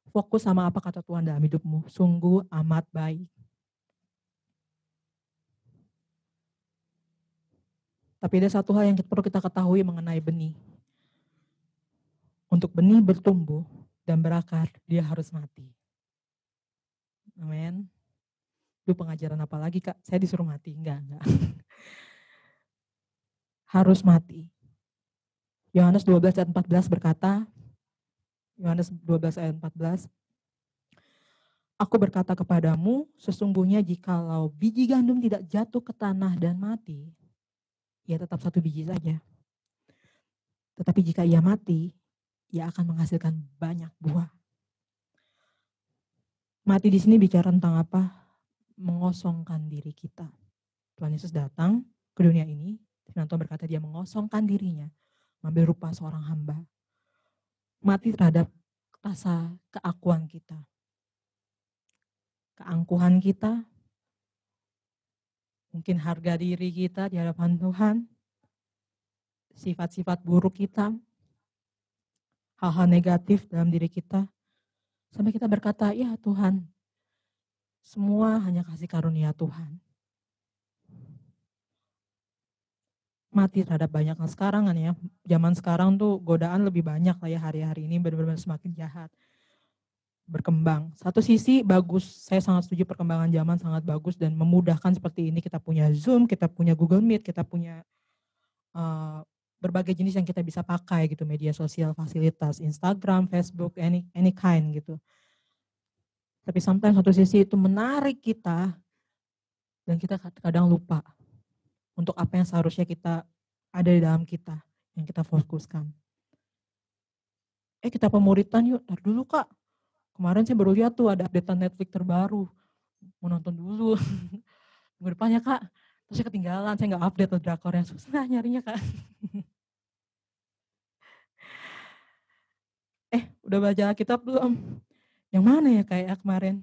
Fokus sama apa kata Tuhan dalam hidupmu. Sungguh amat baik. Tapi ada satu hal yang perlu kita ketahui mengenai benih. Untuk benih bertumbuh dan berakar, dia harus mati. Amin. Itu pengajaran apa lagi Kak? Saya disuruh mati? Enggak. Harus mati. Yohanes 12 ayat 14 berkata, Yohanes 12 ayat 14, Aku berkata kepadamu, sesungguhnya jikalau biji gandum tidak jatuh ke tanah dan mati, ia tetap satu biji saja. Tetapi jika ia mati, ia akan menghasilkan banyak buah. Mati di sini bicara tentang apa? Mengosongkan diri kita. Tuhan Yesus datang ke dunia ini, Firman Tuhan berkata dia mengosongkan dirinya, mengambil rupa seorang hamba. Mati terhadap rasa keakuan kita, keangkuhan kita, mungkin harga diri kita di hadapan Tuhan, sifat-sifat buruk kita, hal-hal negatif dalam diri kita, sampai kita berkata, ya Tuhan, semua hanya kasih karunia Tuhan. Mati terhadap banyak hal sekarang kan ya, zaman sekarang tuh godaan lebih banyak lah ya hari-hari ini benar-benar semakin jahat. Berkembang. Satu sisi bagus, saya sangat setuju perkembangan zaman sangat bagus dan memudahkan seperti ini. Kita punya Zoom, kita punya Google Meet, kita punya berbagai jenis yang kita bisa pakai gitu, media sosial, fasilitas, Instagram, Facebook, any kind gitu. Tapi sometimes satu sisi itu menarik kita dan kita kadang lupa untuk apa yang seharusnya kita ada di dalam kita, yang kita fokuskan. Kita pemuritan yuk, ntar dulu Kak. Kemarin saya baru lihat tuh ada updatean Netflix terbaru. Mau nonton dulu. Minggu depannya Kak. Terus saya ketinggalan, saya nggak update tuh drakor yang susah nyarinya Kak. Udah baca Alkitab belum? Yang mana ya kayak kemarin?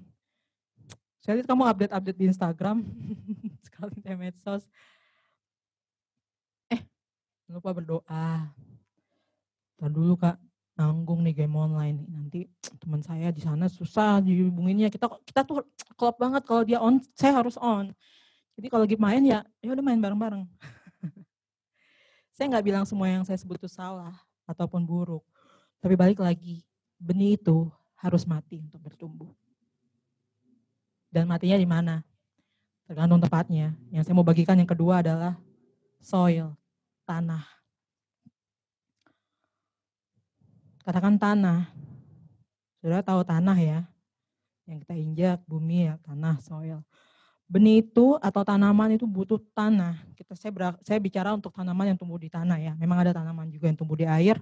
Saya lihat kamu update di Instagram. Sekali di medsos. Lupa berdoa. Ntar dulu Kak, nanggung nih game online. Nanti teman saya di sana susah dihubunginnya. Kita tuh klop banget kalau dia on, saya harus on. Jadi kalau lagi main ya udah main bareng-bareng. Saya nggak bilang semua yang saya sebut itu salah ataupun buruk. Tapi balik lagi, benih itu harus mati untuk bertumbuh. Dan matinya di mana? Tergantung tempatnya. Yang saya mau bagikan yang kedua adalah soil, tanah. Katakan tanah. Saudara tahu tanah ya? Yang kita injak, bumi ya, tanah, soil. Benih itu atau tanaman itu butuh tanah. Saya bicara untuk tanaman yang tumbuh di tanah ya. Memang ada tanaman juga yang tumbuh di air,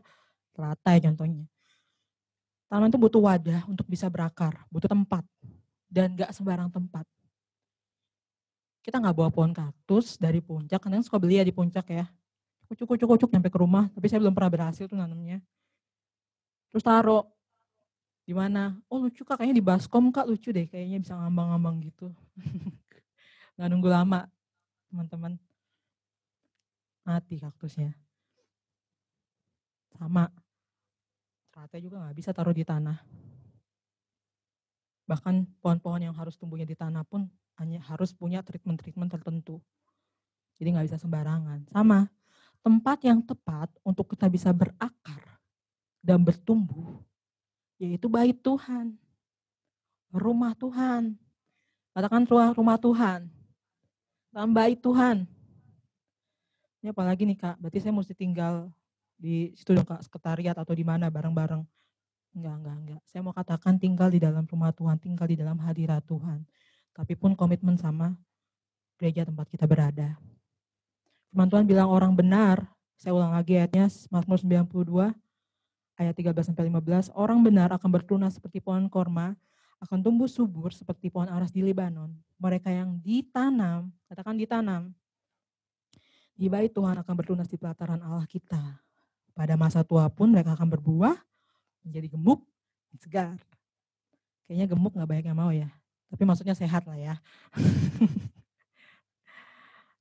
teratai contohnya. Tanaman itu butuh wadah untuk bisa berakar, butuh tempat. Dan gak sembarang tempat. Kita gak bawa pohon kaktus dari puncak, kadang suka beli ya di puncak ya. Kucuk-kucuk nyampe ke rumah, tapi saya belum pernah berhasil tuh nanamnya. Terus taruh di mana? Oh lucu Kak, kayaknya di baskom Kak, lucu deh, kayaknya bisa ngambang-ngambang gitu. Nggak nunggu lama, teman-teman. Mati kaktusnya. Sama. Teratai juga nggak bisa taruh di tanah. Bahkan pohon-pohon yang harus tumbuhnya di tanah pun hanya harus punya treatment-treatment tertentu. Jadi nggak bisa sembarangan. Sama, tempat yang tepat untuk kita bisa berakar dan bertumbuh, yaitu bait Tuhan. Rumah Tuhan. Katakan rumah Tuhan. Dalam bait Tuhan. Ini apalagi nih Kak, berarti saya mesti tinggal di situ dong Kak, sekretariat atau di mana bareng-bareng. Enggak. Saya mau katakan tinggal di dalam rumah Tuhan, tinggal di dalam hadirat Tuhan. Tapi pun komitmen sama gereja tempat kita berada. Firman Tuhan bilang orang benar, saya ulang lagi ayatnya, Mazmur 92, ayat 13-15, orang benar akan bertunas seperti pohon korma, akan tumbuh subur seperti pohon aras di Lebanon. Mereka yang ditanam, katakan ditanam, di bait Tuhan akan bertunas di pelataran Allah kita. Pada masa tua pun mereka akan berbuah, menjadi gemuk, segar. Kayaknya gemuk gak banyak yang mau ya. Tapi maksudnya sehat lah ya.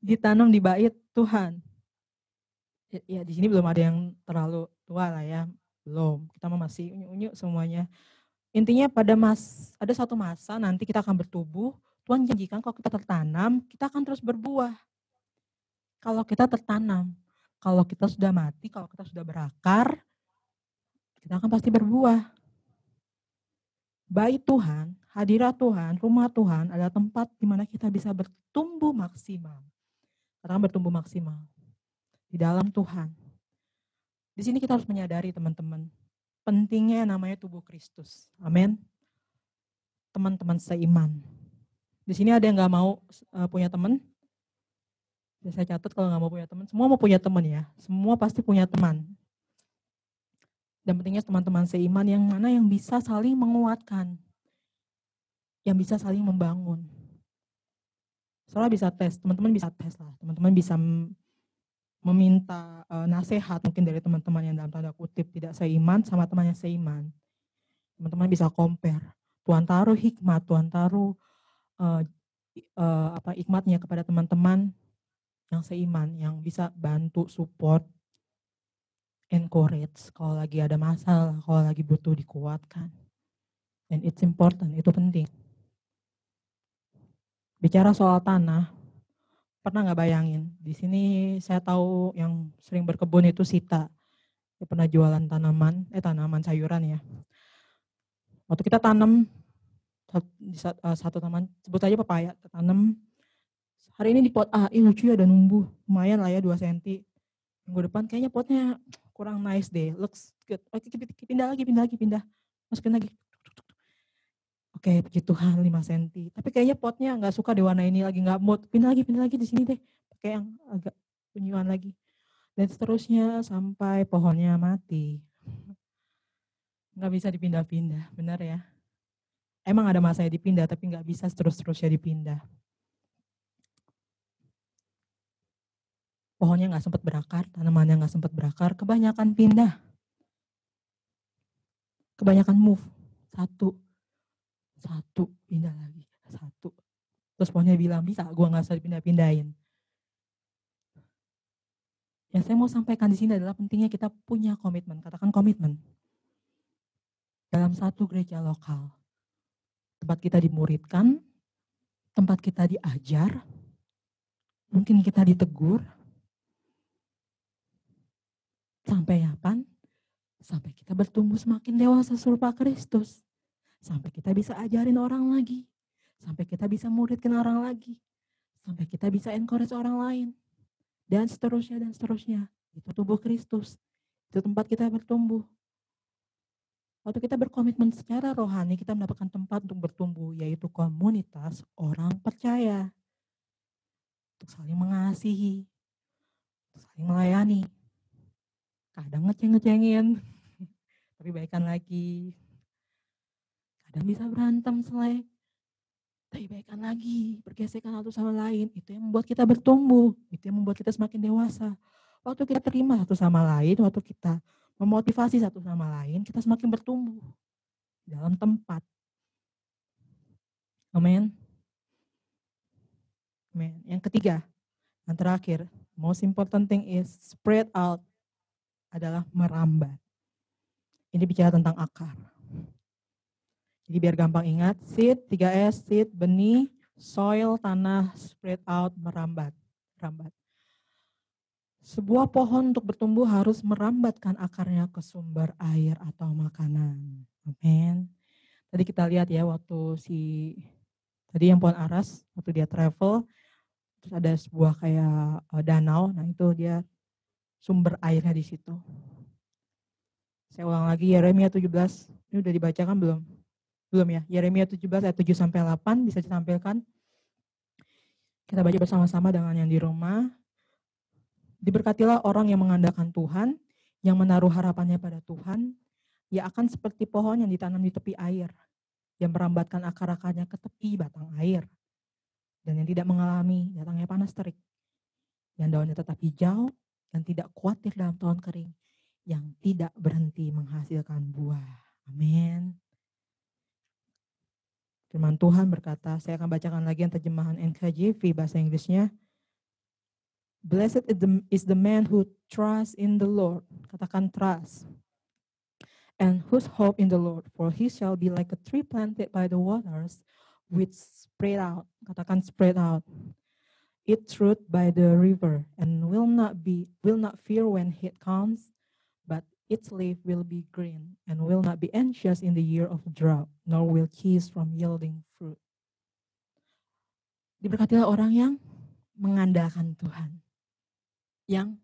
Ditanam di bait Tuhan. Ya di sini belum ada yang terlalu tua lah ya. Belum. Kita masih unyu-unyu semuanya. Intinya ada satu masa nanti kita akan bertumbuh. Tuhan janjikan kalau kita tertanam, kita akan terus berbuah. Kalau kita tertanam, kalau kita sudah mati, kalau kita sudah berakar, kita akan pasti berbuah. Bait Tuhan, hadirat Tuhan, rumah Tuhan adalah tempat di mana kita bisa bertumbuh maksimal. Katakan bertumbuh maksimal. Di dalam Tuhan. Di sini kita harus menyadari teman-teman, pentingnya namanya tubuh Kristus. Amin. Teman-teman seiman. Di sini ada yang gak mau punya teman? Saya catat kalau gak mau punya teman, semua mau punya teman ya. Semua pasti punya teman. Dan pentingnya teman-teman seiman yang mana yang bisa saling menguatkan. Yang bisa saling membangun. Soalnya bisa tes, teman-teman bisa tes lah. Teman-teman bisa meminta nasihat mungkin dari teman-teman yang dalam tanda kutip tidak seiman sama teman yang seiman. Teman-teman bisa compare. Tuhan taruh hikmat, Tuhan taruh hikmatnya kepada teman-teman yang seiman, yang bisa bantu, support, encourage kalau lagi ada masalah, kalau lagi butuh dikuatkan. And it's important, itu penting. Bicara soal tanah, pernah nggak bayangin? Di sini saya tahu yang sering berkebun itu Sita. Dia pernah jualan tanaman sayuran ya. Waktu kita tanam satu taman, sebut aja pepaya, tanam. Hari ini di pot A, lucu ya, udah numbuh, lumayan lah ya 2 cm. Minggu depan kayaknya potnya kurang nice deh, looks good. Oke, pindah lagi. Masukin lagi. Oke, puji Tuhan 5 cm. Tapi kayaknya potnya nggak suka deh warna ini, lagi nggak mood. Pindah lagi di sini deh. Pakai yang agak penyuan lagi. Dan seterusnya sampai pohonnya mati. Nggak bisa dipindah-pindah, benar ya? Emang ada masanya dipindah, tapi nggak bisa terus-terusnya dipindah. Pohonnya nggak sempat berakar, tanamannya nggak sempat berakar, kebanyakan pindah. Kebanyakan move. Satu, pindah lagi. Satu. Terus pohonnya bilang, bisa, gue nggak usah dipindah-pindahin. Yang saya mau sampaikan di sini adalah pentingnya kita punya komitmen. Katakan komitmen. Dalam satu gereja lokal. Tempat kita dimuridkan, tempat kita diajar, mungkin kita ditegur. Sampai kapan? Sampai kita bertumbuh semakin dewasa serupa Kristus. Sampai kita bisa ajarin orang lagi. Sampai kita bisa muridkan orang lagi. Sampai kita bisa encourage orang lain. Dan seterusnya. Itu tubuh Kristus. Itu tempat kita bertumbuh. Waktu kita berkomitmen secara rohani, kita mendapatkan tempat untuk bertumbuh, yaitu komunitas orang percaya. Untuk saling mengasihi. Untuk saling melayani. Kadang ngeceng-ngecengin. Tapi baikan lagi. Kadang bisa berantem selai. Tapi baikan lagi. Bergesekan satu sama lain. Itu yang membuat kita bertumbuh. Itu yang membuat kita semakin dewasa. Waktu kita terima satu sama lain. Waktu kita memotivasi satu sama lain. Kita semakin bertumbuh. Dalam tempat. Amin. Amin. Yang ketiga. Yang terakhir. Most important thing is spread out. Adalah merambat. Ini bicara tentang akar. Jadi biar gampang ingat, seed, 3S, seed, benih, soil, tanah, spread out, merambat. Sebuah pohon untuk bertumbuh harus merambatkan akarnya ke sumber air atau makanan. Amin. Tadi kita lihat ya waktu tadi yang pohon aras, waktu dia travel, terus ada sebuah kayak danau, nah itu dia sumber airnya di situ. Saya ulang lagi Yeremia 17, ini udah dibacakan belum? Belum ya, Yeremia 17 ayat 7-8 bisa ditampilkan. Kita baca bersama-sama dengan yang di rumah. Diberkatilah orang yang mengandalkan Tuhan, yang menaruh harapannya pada Tuhan, ia akan seperti pohon yang ditanam di tepi air, yang merambatkan akar-akarnya ke tepi batang air, dan yang tidak mengalami datangnya panas terik, yang daunnya tetap hijau, dan tidak khawatir dalam tahun kering, yang tidak berhenti menghasilkan buah. Amin. Firman Tuhan berkata, saya akan bacakan lagi yang terjemahan NKJV bahasa Inggrisnya. Blessed is the man who trusts in the Lord. Katakan trust. And whose hope in the Lord. For he shall be like a tree planted by the waters, which spread out. Katakan spread out. Its root by the river, and will not fear when heat comes, but its leaf will be green, and will not be anxious in the year of drought, nor will cease from yielding fruit. Diberkatilah orang yang mengandalkan Tuhan, yang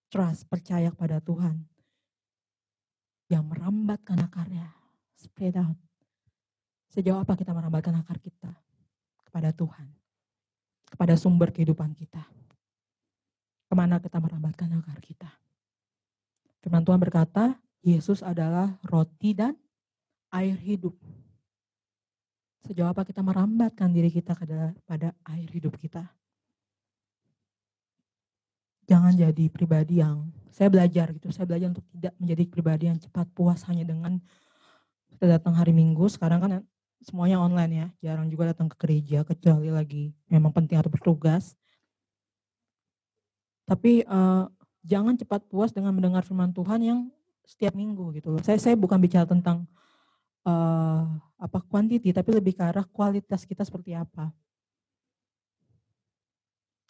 trust, percaya kepada Tuhan, yang merambatkan akarnya, spread out. Sejauh apa kita merambatkan akar kita? Kepada Tuhan, kepada sumber kehidupan kita. Kemana kita merambatkan akar kita? Firman Tuhan berkata, Yesus adalah roti dan air hidup. Sejauh apa kita merambatkan diri kita pada air hidup kita? Jangan jadi pribadi yang, saya belajar untuk tidak menjadi pribadi yang cepat puas hanya dengan kita datang hari Minggu. Sekarang kan semuanya online ya, jarang juga datang ke gereja, kecuali lagi memang penting atau bertugas. Tapi jangan cepat puas dengan mendengar firman Tuhan yang setiap minggu gitu loh. Saya bukan bicara tentang kuantiti, tapi lebih ke arah kualitas kita seperti apa.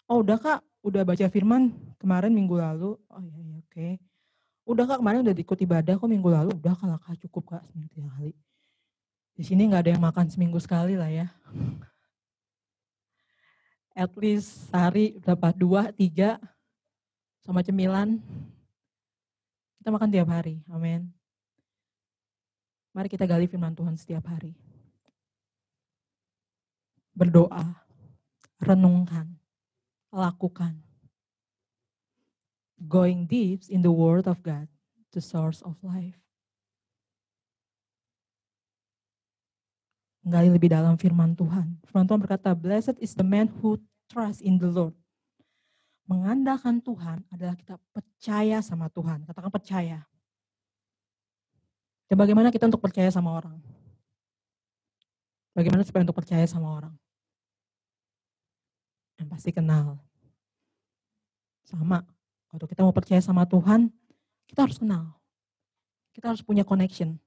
Oh udah Kak, udah baca firman kemarin minggu lalu. Oh iya oke. Udah Kak, kemarin udah ikut ibadah kok minggu lalu. Udah Kak, cukup Kak seminggu 3 kali. Di sini nggak ada yang makan seminggu sekali lah ya. At least sehari berapa 2, 3. sama cemilan, kita makan tiap hari. Amin. Mari kita gali firman Tuhan setiap hari. Berdoa, renungkan, lakukan. Going deep in the word of God, the source of life. Gali lebih dalam firman Tuhan. Firman Tuhan berkata, blessed is the man who trusts in the Lord. Mengandalkan Tuhan adalah kita percaya sama Tuhan. Katakan percaya. Dan bagaimana kita untuk percaya sama orang? Bagaimana supaya untuk percaya sama orang? Yang pasti kenal. Sama. Kalau kita mau percaya sama Tuhan, kita harus kenal. Kita harus punya connection.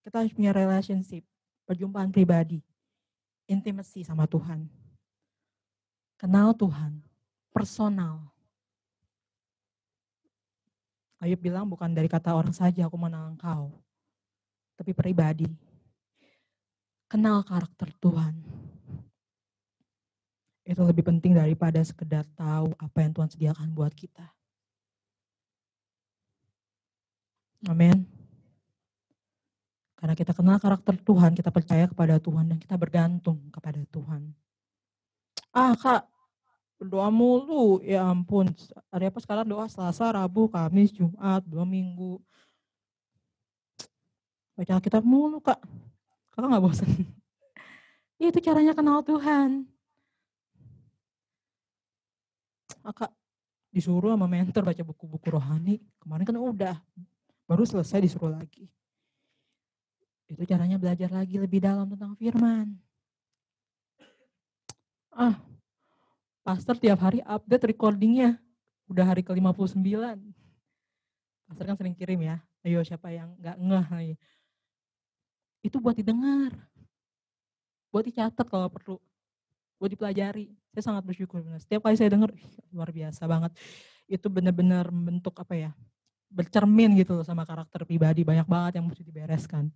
Kita harus punya relationship. Perjumpaan pribadi. Intimacy sama Tuhan. Kenal Tuhan. Personal. Ayub bilang bukan dari kata orang saja aku mengenal engkau. Tapi pribadi. Kenal karakter Tuhan. Itu lebih penting daripada sekedar tahu apa yang Tuhan sediakan buat kita. Amin. Karena kita kenal karakter Tuhan, kita percaya kepada Tuhan dan kita bergantung kepada Tuhan. Kak, berdoa mulu, ya ampun. Hari apa sekarang doa Selasa, Rabu, Kamis, Jumat, 2 minggu. Baca Alkitab mulu Kak. Kakak gak bosan? Itu caranya kenal Tuhan. Kak disuruh sama mentor baca buku-buku rohani. Kemarin kan udah. Baru selesai disuruh lagi. Itu caranya belajar lagi lebih dalam tentang firman. Pastor tiap hari update recordingnya. Udah hari ke-59. Pastor kan sering kirim ya. Ayo siapa yang gak ngeh. Itu buat didengar. Buat dicatat kalau perlu. Buat dipelajari. Saya sangat bersyukur. Setiap kali saya dengar, luar biasa banget. Itu benar-benar membentuk bercermin gitu loh sama karakter pribadi. Banyak banget yang mesti dibereskan.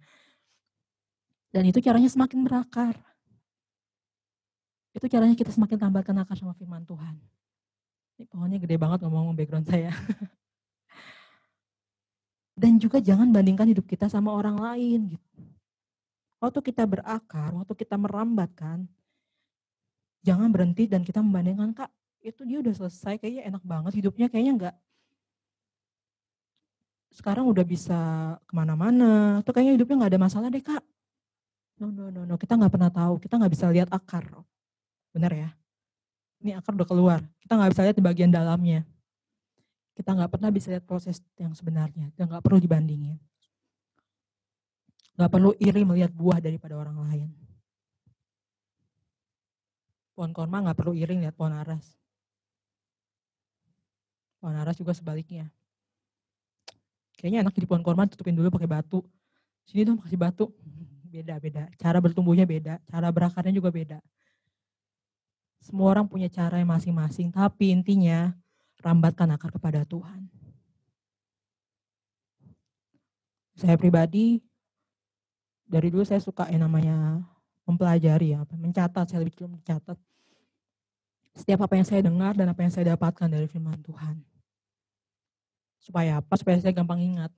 Dan itu caranya semakin berakar. Itu caranya kita semakin tambahkan akar sama firman Tuhan. Ini pohonnya gede banget ngomong background saya. Dan juga jangan bandingkan hidup kita sama orang lain. Gitu. Waktu kita berakar, waktu kita merambat kan, jangan berhenti dan kita membandingkan, Kak, itu dia udah selesai, kayaknya enak banget hidupnya, kayaknya enggak. Sekarang udah bisa kemana-mana, tuh kayaknya hidupnya nggak ada masalah deh Kak. No, kita nggak pernah tahu, kita nggak bisa lihat akar. Benar ya? Ini akar udah keluar, kita nggak bisa lihat di bagian dalamnya. Kita nggak pernah bisa lihat proses yang sebenarnya, dan nggak perlu dibandingin. Nggak perlu iri melihat buah daripada orang lain. Pohon korma nggak perlu iri lihat pohon aras. Pohon aras juga sebaliknya. Kayaknya enak jadi pohon korma, tutupin dulu pakai batu. Sini dong kasih batu. Beda-beda. Cara bertumbuhnya beda, cara berakarnya juga beda. Semua orang punya cara yang masing-masing, tapi intinya rambatkan akar kepada Tuhan. Saya pribadi, dari dulu saya suka yang namanya mempelajari, mencatat, saya lebih dulu mencatat. Setiap apa yang saya dengar dan apa yang saya dapatkan dari firman Tuhan. Supaya apa? Supaya saya gampang ingat.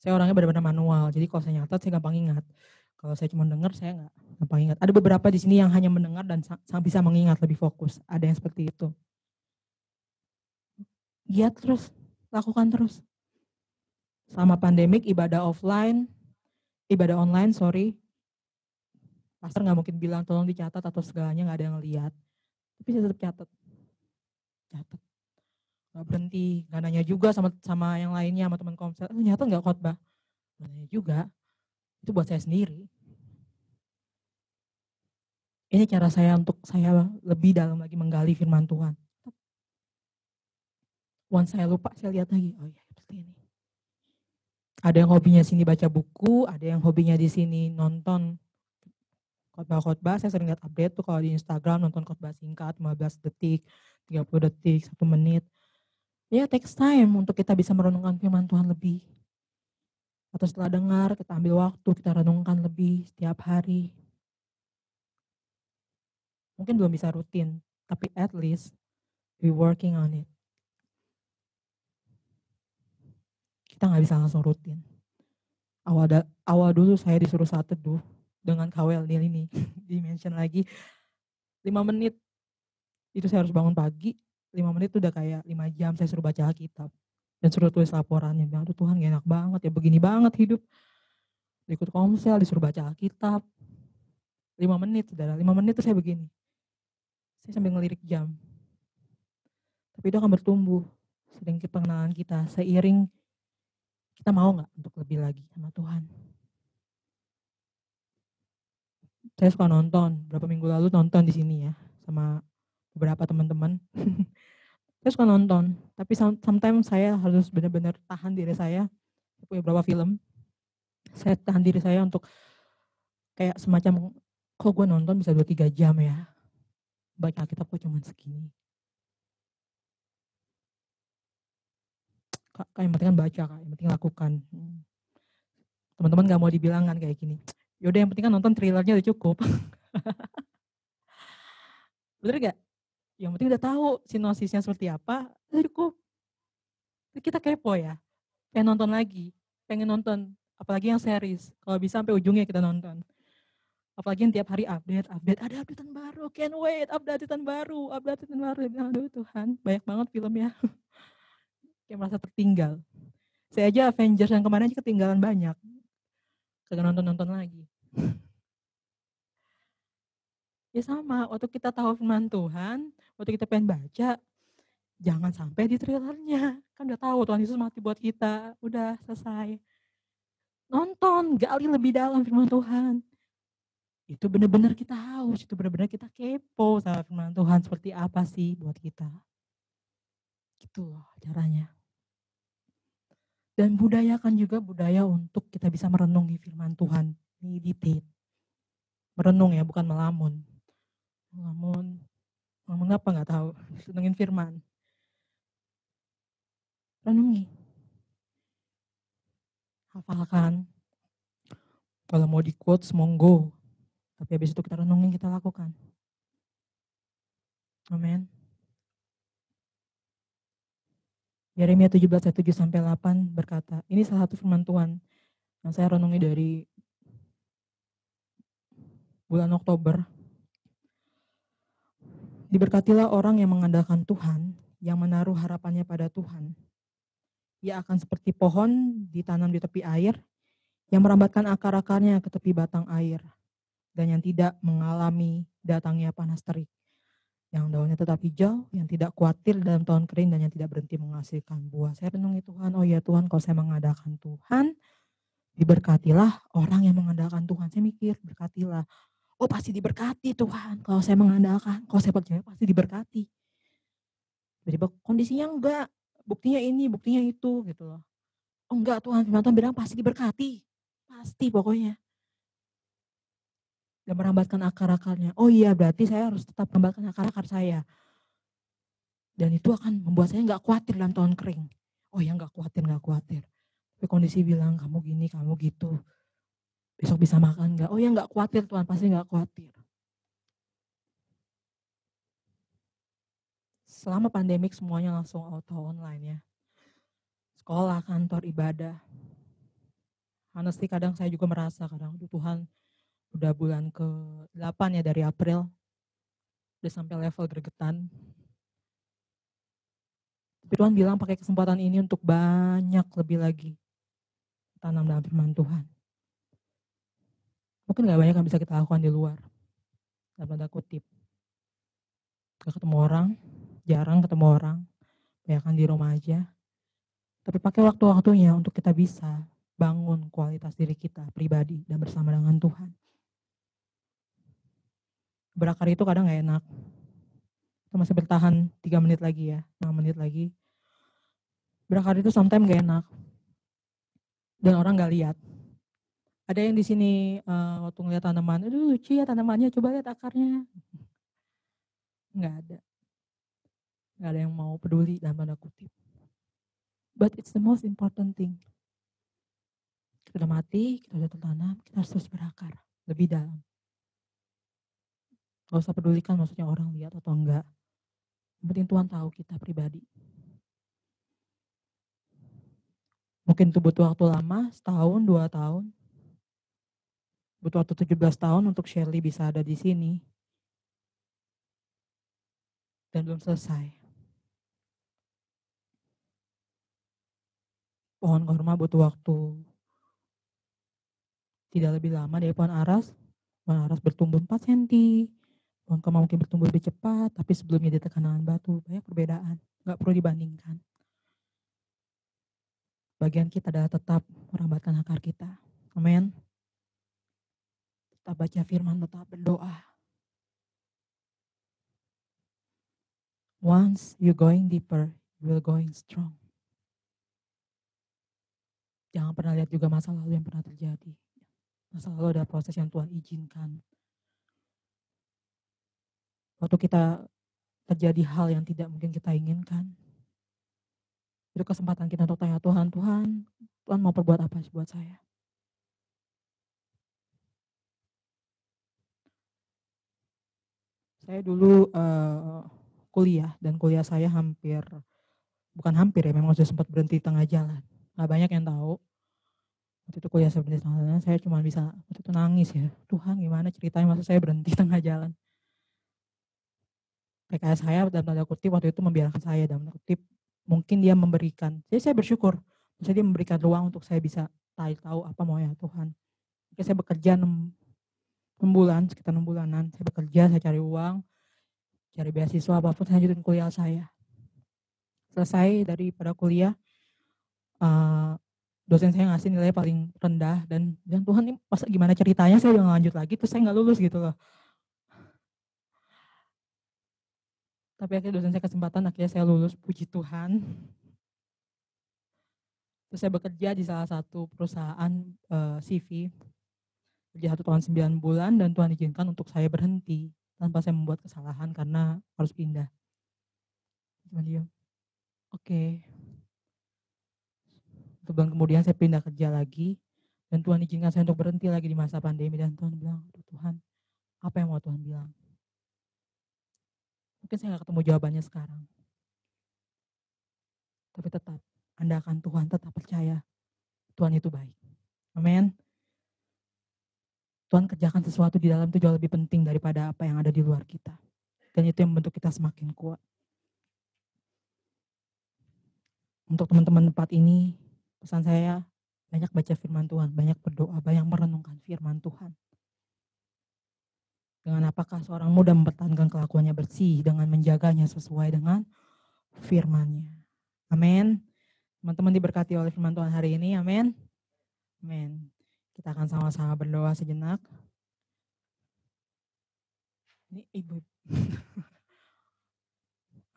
Saya orangnya benar-benar manual, jadi kalau saya nyatat saya gampang ingat. Kalau saya cuma dengar saya nggak gampang ingat. Ada beberapa di sini yang hanya mendengar dan bisa mengingat lebih fokus. Ada yang seperti itu. Giat terus, lakukan terus. Sama pandemik, ibadah online, pastor nggak mungkin bilang tolong dicatat atau segalanya, nggak ada yang lihat. Tapi saya tetap catat. Nggak berhenti, nggak nanya juga sama yang lainnya, sama teman komsel, nyatat nggak khotbah? Nggak nanya juga, itu buat saya sendiri. Ini cara saya untuk saya lebih dalam lagi menggali firman Tuhan. Once saya lupa, saya lihat lagi, oh iya seperti ini. Ada yang hobinya sini baca buku, ada yang hobinya di sini nonton khotbah-khotbah. Saya sering lihat update tuh kalau di Instagram, nonton khotbah singkat, 15 detik, 30 detik, 1 menit. Ya, takes time untuk kita bisa merenungkan firman Tuhan lebih. Atau setelah dengar, kita ambil waktu, kita renungkan lebih setiap hari. Mungkin belum bisa rutin, tapi at least we working on it. kita nggak bisa langsung rutin. Awal dulu saya disuruh saat teduh dengan Kawel ini di-mention lagi 5 menit. Itu saya harus bangun pagi, 5 menit itu udah kayak 5 jam saya suruh baca Alkitab. Dan suruh tulis laporannya, bilang, aduh Tuhan gak enak banget ya, begini banget hidup. Ikut komsel, disuruh baca Alkitab. 5 menit, saudara, 5 menit itu saya begini. Saya sambil ngelirik jam. Tapi itu akan bertumbuh sering pengenalan kita, seiring kita mau gak untuk lebih lagi sama Tuhan. Saya suka nonton, beberapa minggu lalu nonton di sini ya, sama beberapa teman-teman. Saya suka nonton, tapi sometimes saya harus benar-benar tahan diri saya. Saya punya beberapa film, saya tahan diri saya untuk kayak semacam, kok gue nonton bisa 2-3 jam ya. Baca Alkitab kok cuma segini. Kak, yang penting kan baca, Kak, yang penting lakukan. Teman-teman gak mau dibilang kan kayak gini. Yaudah yang penting kan nonton trailernya udah cukup. Bener gak? Yang penting udah tahu sinopsisnya seperti apa, udah cukup. Kita kepo ya, pengen nonton lagi, pengen nonton, apalagi yang series. Kalau bisa sampai ujungnya kita nonton. Apalagi yang tiap hari update, ada updatean baru, can't wait, updatean baru. Aduh Tuhan, banyak banget film ya. Kayak merasa tertinggal. Saya aja Avengers yang kemarin aja ketinggalan banyak. Kagak nonton lagi. Ya sama, waktu kita tahu firman Tuhan, waktu kita pengen baca, jangan sampai di trailernya. Kan udah tahu Tuhan Yesus mati buat kita, udah selesai. Nonton, gali lebih dalam firman Tuhan. Itu benar-benar kita haus, itu benar-benar kita kepo sama firman Tuhan seperti apa sih buat kita. Gitu loh caranya. Dan budayakan juga budaya untuk kita bisa merenungi firman Tuhan, meditate. Merenung ya, bukan melamun. Ngomong apa nggak tahu, renungin firman. Renungi. Hafalkan. Kalau mau di quotes, monggo. Tapi habis itu kita renungin, kita lakukan. Amin. Yeremia 17 ayat 7-8 berkata, ini salah satu firman Tuhan yang saya renungi dari bulan Oktober. Diberkatilah orang yang mengandalkan Tuhan, yang menaruh harapannya pada Tuhan. Ia akan seperti pohon ditanam di tepi air, yang merambatkan akar-akarnya ke tepi batang air, dan yang tidak mengalami datangnya panas terik. Yang daunnya tetap hijau, yang tidak khawatir dalam tahun kering, dan yang tidak berhenti menghasilkan buah. Saya renungi Tuhan, oh ya Tuhan, kalau saya mengandalkan Tuhan, diberkatilah orang yang mengandalkan Tuhan. Saya mikir, berkatilah. Oh pasti diberkati Tuhan, kalau saya mengandalkan, kalau saya percaya pasti diberkati. Tiba-tiba kondisinya enggak, buktinya ini, buktinya itu gitu loh. Oh enggak Tuhan, firman Tuhan bilang pasti diberkati. Pasti pokoknya. Dan merambatkan akar-akarnya. Oh iya berarti saya harus tetap merambatkan akar-akar saya. Dan itu akan membuat saya enggak khawatir dalam tahun kering. Oh ya enggak khawatir. Tapi kondisi bilang kamu gini, kamu gitu. Besok bisa makan enggak? Oh ya enggak khawatir Tuhan, pasti enggak khawatir. Selama pandemik semuanya langsung auto online ya. Sekolah, kantor, ibadah. Honestly kadang saya juga merasa kadang, Tuhan udah bulan ke-8 ya dari April. Udah sampai level gregetan. Tapi Tuhan bilang pakai kesempatan ini untuk banyak lebih lagi tanam dalam firman Tuhan. Mungkin gak banyak yang bisa kita lakukan di luar. Dalam tanda kutip. Gak ketemu orang, jarang ketemu orang. Banyakan di rumah aja. Tapi pakai waktu-waktunya untuk kita bisa bangun kualitas diri kita pribadi dan bersama dengan Tuhan. Berakar itu kadang gak enak. Kita masih bertahan 3 menit lagi ya, 5 menit lagi. Berakar itu sometimes gak enak. Dan orang gak lihat. Ada yang di sini waktu ngeliat tanaman, aduh lucu ya tanamannya, coba lihat akarnya. Gak ada. Gak ada yang mau peduli dalam tanda kutip. But it's the most important thing. Kita udah mati, kita udah tertanam, kita harus terus berakar. Lebih dalam. Gak usah pedulikan maksudnya orang lihat atau enggak. Yang penting Tuhan tahu kita pribadi. Mungkin itu butuh waktu lama, setahun, 2 tahun. Butuh waktu 17 tahun untuk Shirley bisa ada di sini. Dan belum selesai. Pohon korma butuh waktu tidak lebih lama dari pohon aras. Pohon aras bertumbuh 4 cm. Pohon korma mungkin bertumbuh lebih cepat, tapi sebelumnya ditekan dengan batu. Banyak perbedaan, nggak perlu dibandingkan. Bagian kita adalah tetap merambatkan akar kita. Amin. Tetap baca firman, tetap berdoa. Once you going deeper, you will going strong. Jangan pernah lihat juga masa lalu yang pernah terjadi. Masa lalu ada proses yang Tuhan izinkan. Waktu kita terjadi hal yang tidak mungkin kita inginkan, itu kesempatan kita untuk tanya Tuhan, Tuhan mau perbuat apa buat saya? Saya dulu kuliah, dan kuliah saya bukan hampir ya, memang sudah sempat berhenti di tengah jalan. Gak banyak yang tahu. Waktu itu kuliah saya berhenti di tengah jalan, saya cuma bisa waktu itu nangis ya. Tuhan gimana ceritanya masa saya berhenti di tengah jalan. PKS saya dalam tanda kutip waktu itu membiarkan saya, dalam tanda kutip mungkin dia memberikan. Jadi saya bersyukur, bisa dia memberikan ruang untuk saya bisa tahu apa mau ya Tuhan. Jadi saya bekerja 6 bulan, sekitar 6 bulanan. Saya bekerja, saya cari uang, cari beasiswa apapun, saya lanjutin kuliah saya. Selesai daripada kuliah, dosen saya ngasih nilai paling rendah dan Tuhan ini masa gimana ceritanya saya udah gak lanjut lagi, terus saya gak lulus gitu loh. Tapi akhirnya dosen saya kesempatan, akhirnya saya lulus, puji Tuhan. Terus saya bekerja di salah satu perusahaan CV, kerja 1 tahun 9 bulan dan Tuhan izinkan untuk saya berhenti tanpa saya membuat kesalahan karena harus pindah. Cuma dia, oke. 1 bulan kemudian saya pindah kerja lagi dan Tuhan izinkan saya untuk berhenti lagi di masa pandemi dan Tuhan bilang, Tuhan, apa yang mau Tuhan bilang? Mungkin saya gak ketemu jawabannya sekarang. Tapi tetap, andalkan Tuhan, tetap percaya Tuhan itu baik. Amin. Tuhan kerjakan sesuatu di dalam itu jauh lebih penting daripada apa yang ada di luar kita. Dan itu yang membentuk kita semakin kuat. Untuk teman-teman tempat ini, pesan saya banyak baca firman Tuhan, banyak berdoa, banyak merenungkan firman Tuhan. Dengan apakah seorang muda mempertahankan kelakuannya bersih dengan menjaganya sesuai dengan firman-Nya. Amin. Teman-teman diberkati oleh firman Tuhan hari ini. Amin. Amin. Kita akan sama-sama berdoa sejenak. Ini ibu.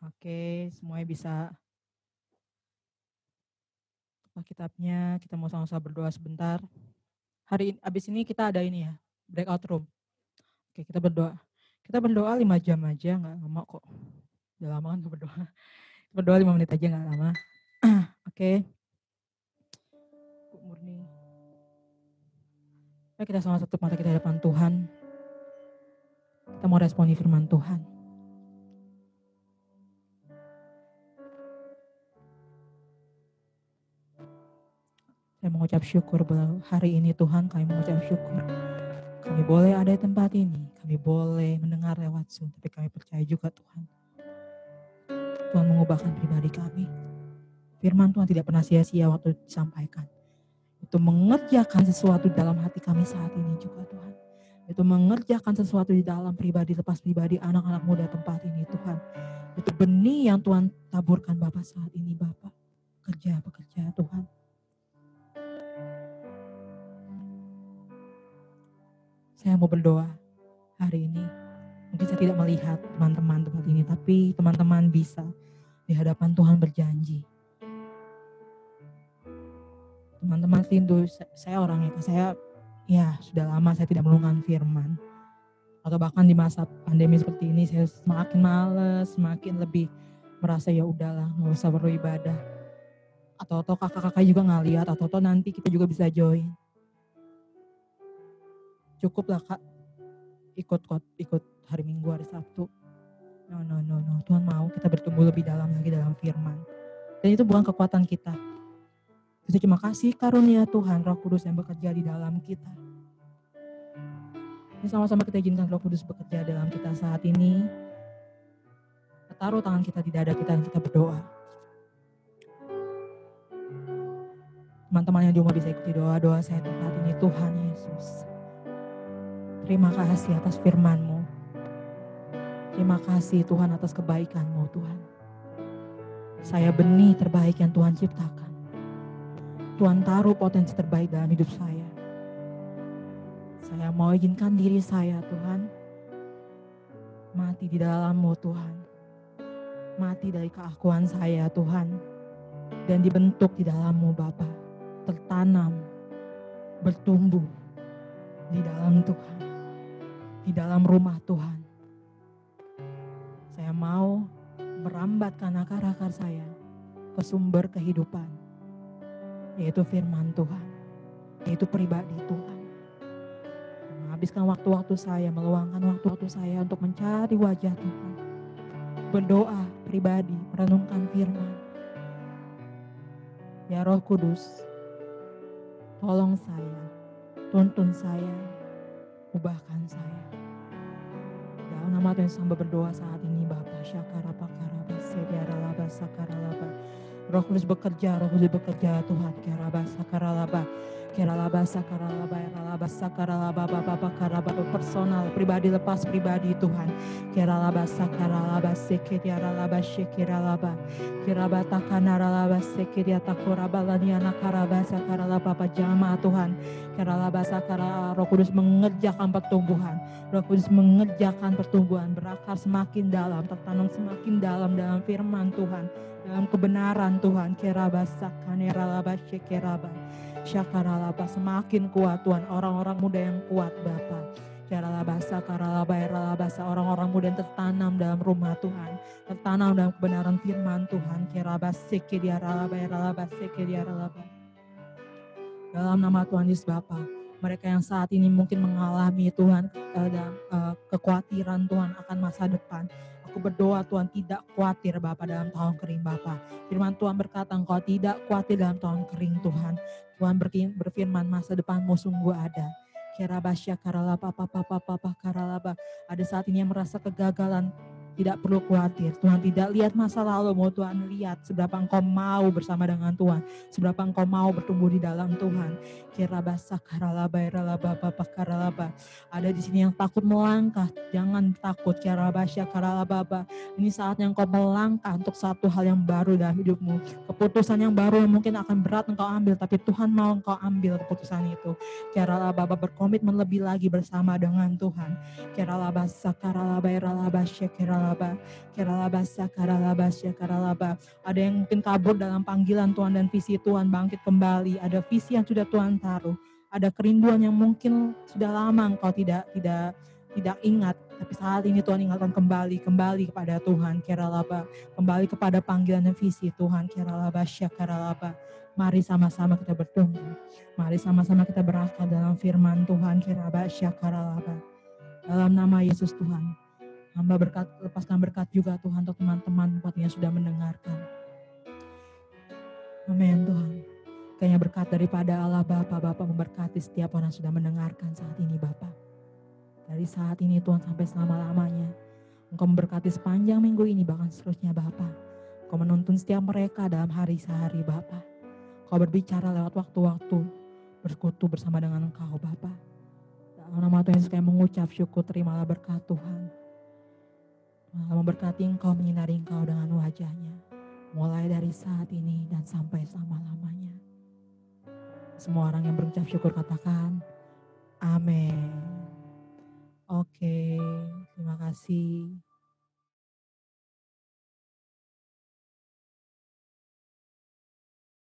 Oke, semuanya bisa buka kitabnya. Kita mau sama-sama berdoa sebentar. Hari ini, abis ini kita ada ini ya, breakout room. Oke, kita berdoa. Kita berdoa 5 jam aja, gak lama kok. Udah lama kan berdoa. Berdoa 5 menit aja, gak lama. Oke. Bu Murni. Ayo kita sama tutup mata kita di depan Tuhan. Kita mau responi firman Tuhan. Saya mengucap syukur bahwa hari ini Tuhan kami mengucap syukur. Kami boleh ada di tempat ini, kami boleh mendengar lewat Zoom, tapi kami percaya juga Tuhan. Tuhan mengubahkan pribadi kami. Firman Tuhan tidak pernah sia-sia waktu disampaikan. Itu mengerjakan sesuatu dalam hati kami saat ini juga Tuhan. Itu mengerjakan sesuatu di dalam pribadi, lepas pribadi anak-anak muda tempat ini Tuhan. Itu benih yang Tuhan taburkan Bapak saat ini Bapak. Bekerja Tuhan. Saya mau berdoa hari ini. Mungkin saya tidak melihat teman-teman tempat ini, tapi teman-teman bisa di hadapan Tuhan berjanji. Teman-teman rindu, saya orangnya, saya ya sudah lama saya tidak merenungkan firman. Atau bahkan di masa pandemi seperti ini saya semakin malas, semakin lebih merasa ya udahlah nggak usah beribadah. Atau kakak-kakak juga nggak lihat, atau nanti kita juga bisa join. Cukuplah Kak, ikut hari Minggu, hari Sabtu. No. Tuhan mau kita bertumbuh lebih dalam lagi dalam firman. Dan itu bukan kekuatan kita. Terima kasih karunia Tuhan Roh Kudus yang bekerja di dalam kita. Ini sama-sama kita izinkan Roh Kudus bekerja dalam kita saat ini. Kita taruh tangan kita di dada kita dan kita berdoa. Teman-teman yang juga bisa ikuti doa-doa saya saat ini. Tuhan Yesus, terima kasih atas firman-Mu. Terima kasih Tuhan atas kebaikan-Mu Tuhan. Saya benih terbaik yang Tuhan ciptakan. Tuhan taruh potensi terbaik dalam hidup saya. Saya mau izinkan diri saya Tuhan mati di dalam-Mu Tuhan. Mati dari keakuan saya Tuhan. Dan dibentuk di dalam-Mu Bapa. Tertanam, bertumbuh di dalam Tuhan. Di dalam rumah Tuhan. Saya mau merambatkan akar-akar saya ke sumber kehidupan, yaitu firman Tuhan, yaitu pribadi Tuhan. Menghabiskan waktu-waktu saya, meluangkan waktu-waktu saya untuk mencari wajah Tuhan. Berdoa pribadi, merenungkan firman. Ya Roh Kudus, tolong saya, tuntun saya, ubahkan saya. Dalam nama Tuhan sambil berdoa saat ini Bapa, syakarapa karaba sediaralaba sakaralaba. Roh Kudus bekerja Tuhan, karaba sakaralaba. Keralaba sakaralaba, eralaba sakaralaba, bapa karaba personal, pribadi lepas pribadi Tuhan. Keralaba sakaralaba, sekediaralaba, shekiralaba. Kiraba takanaralaba, sekediatakuraba, laniana karaba sakaralaba, jamaah Tuhan. Keralaba sakaralaba, Roh Kudus mengerjakan pertumbuhan. Roh Kudus mengerjakan pertumbuhan, berakar semakin dalam, tertanam semakin dalam firman Tuhan. Dalam kebenaran Tuhan. Keraba sakaneralaba, shekeraba. Syakaralaba semakin kuat Tuhan, orang-orang muda yang kuat Bapa. Yaralabasa karalaba yaralabasa, orang-orang muda yang tertanam dalam rumah Tuhan, tertanam dalam kebenaran firman Tuhan. Kerabaseke yaralaba yaralabaseke yaralaba. Dalam nama Tuhan Yesus Bapa, mereka yang saat ini mungkin mengalami Tuhan kekhawatiran Tuhan akan masa depan. Aku berdoa Tuhan tidak khawatir Bapa dalam tahun kering Bapa. Firman Tuhan berkata engkau tidak khawatir dalam tahun kering Tuhan. Tuhan berfirman masa depanmu sungguh ada. Kerabasya karalaba papa karalaba. Ada saat ini yang merasa kegagalan, tidak perlu khawatir. Tuhan tidak lihat masa lalu, mau Tuhan lihat seberapa engkau mau bersama dengan Tuhan, seberapa engkau mau bertumbuh di dalam Tuhan. Kerabasa karalaba eralaba papa karalaba. Ada di sini yang takut melangkah, jangan takut. Kerabasya karalaba. Ini saatnya engkau melangkah untuk satu hal yang baru dalam hidupmu. Keputusan yang baru yang mungkin akan berat engkau ambil, tapi Tuhan mau engkau ambil keputusan itu. Keralaba berkomitmen lebih lagi bersama dengan Tuhan. Keralaba sakaralaba eralaba shekeralaba. Keralaba sakaralaba shekeralaba. Ada yang mungkin kabur dalam panggilan Tuhan dan visi Tuhan bangkit kembali. Ada visi yang sudah Tuhan taruh. Ada kerinduan yang mungkin sudah lama engkau tidak ingat, tapi saat ini Tuhan ingatkan kembali kepada Tuhan. Keralaba, kembali kepada panggilan dan visi Tuhan. Keralaba syakaralaba. Mari sama-sama kita bertumbuh. Mari sama-sama kita berakar dalam firman Tuhan. Keralaba syakaralaba. Dalam nama Yesus Tuhan. Hamba lepaskan berkat juga Tuhan untuk teman-teman yang sudah mendengarkan. Amin Tuhan. Kayaknya berkat daripada Allah Bapa memberkati setiap orang yang sudah mendengarkan saat ini Bapa. Dari saat ini Tuhan sampai selama-lamanya. Engkau memberkati sepanjang minggu ini bahkan seterusnya Bapa. Engkau menuntun setiap mereka dalam hari sehari Bapa. Engkau berbicara lewat waktu-waktu. Bersekutu bersama dengan Engkau Bapa. Dalam nama Tuhan Yesus kami mengucap syukur, terimalah berkat Tuhan. Tuhan memberkati Engkau, menyinari Engkau dengan wajahnya. Mulai dari saat ini dan sampai selama-lamanya. Semua orang yang berucap syukur katakan amin. Oke, terima kasih.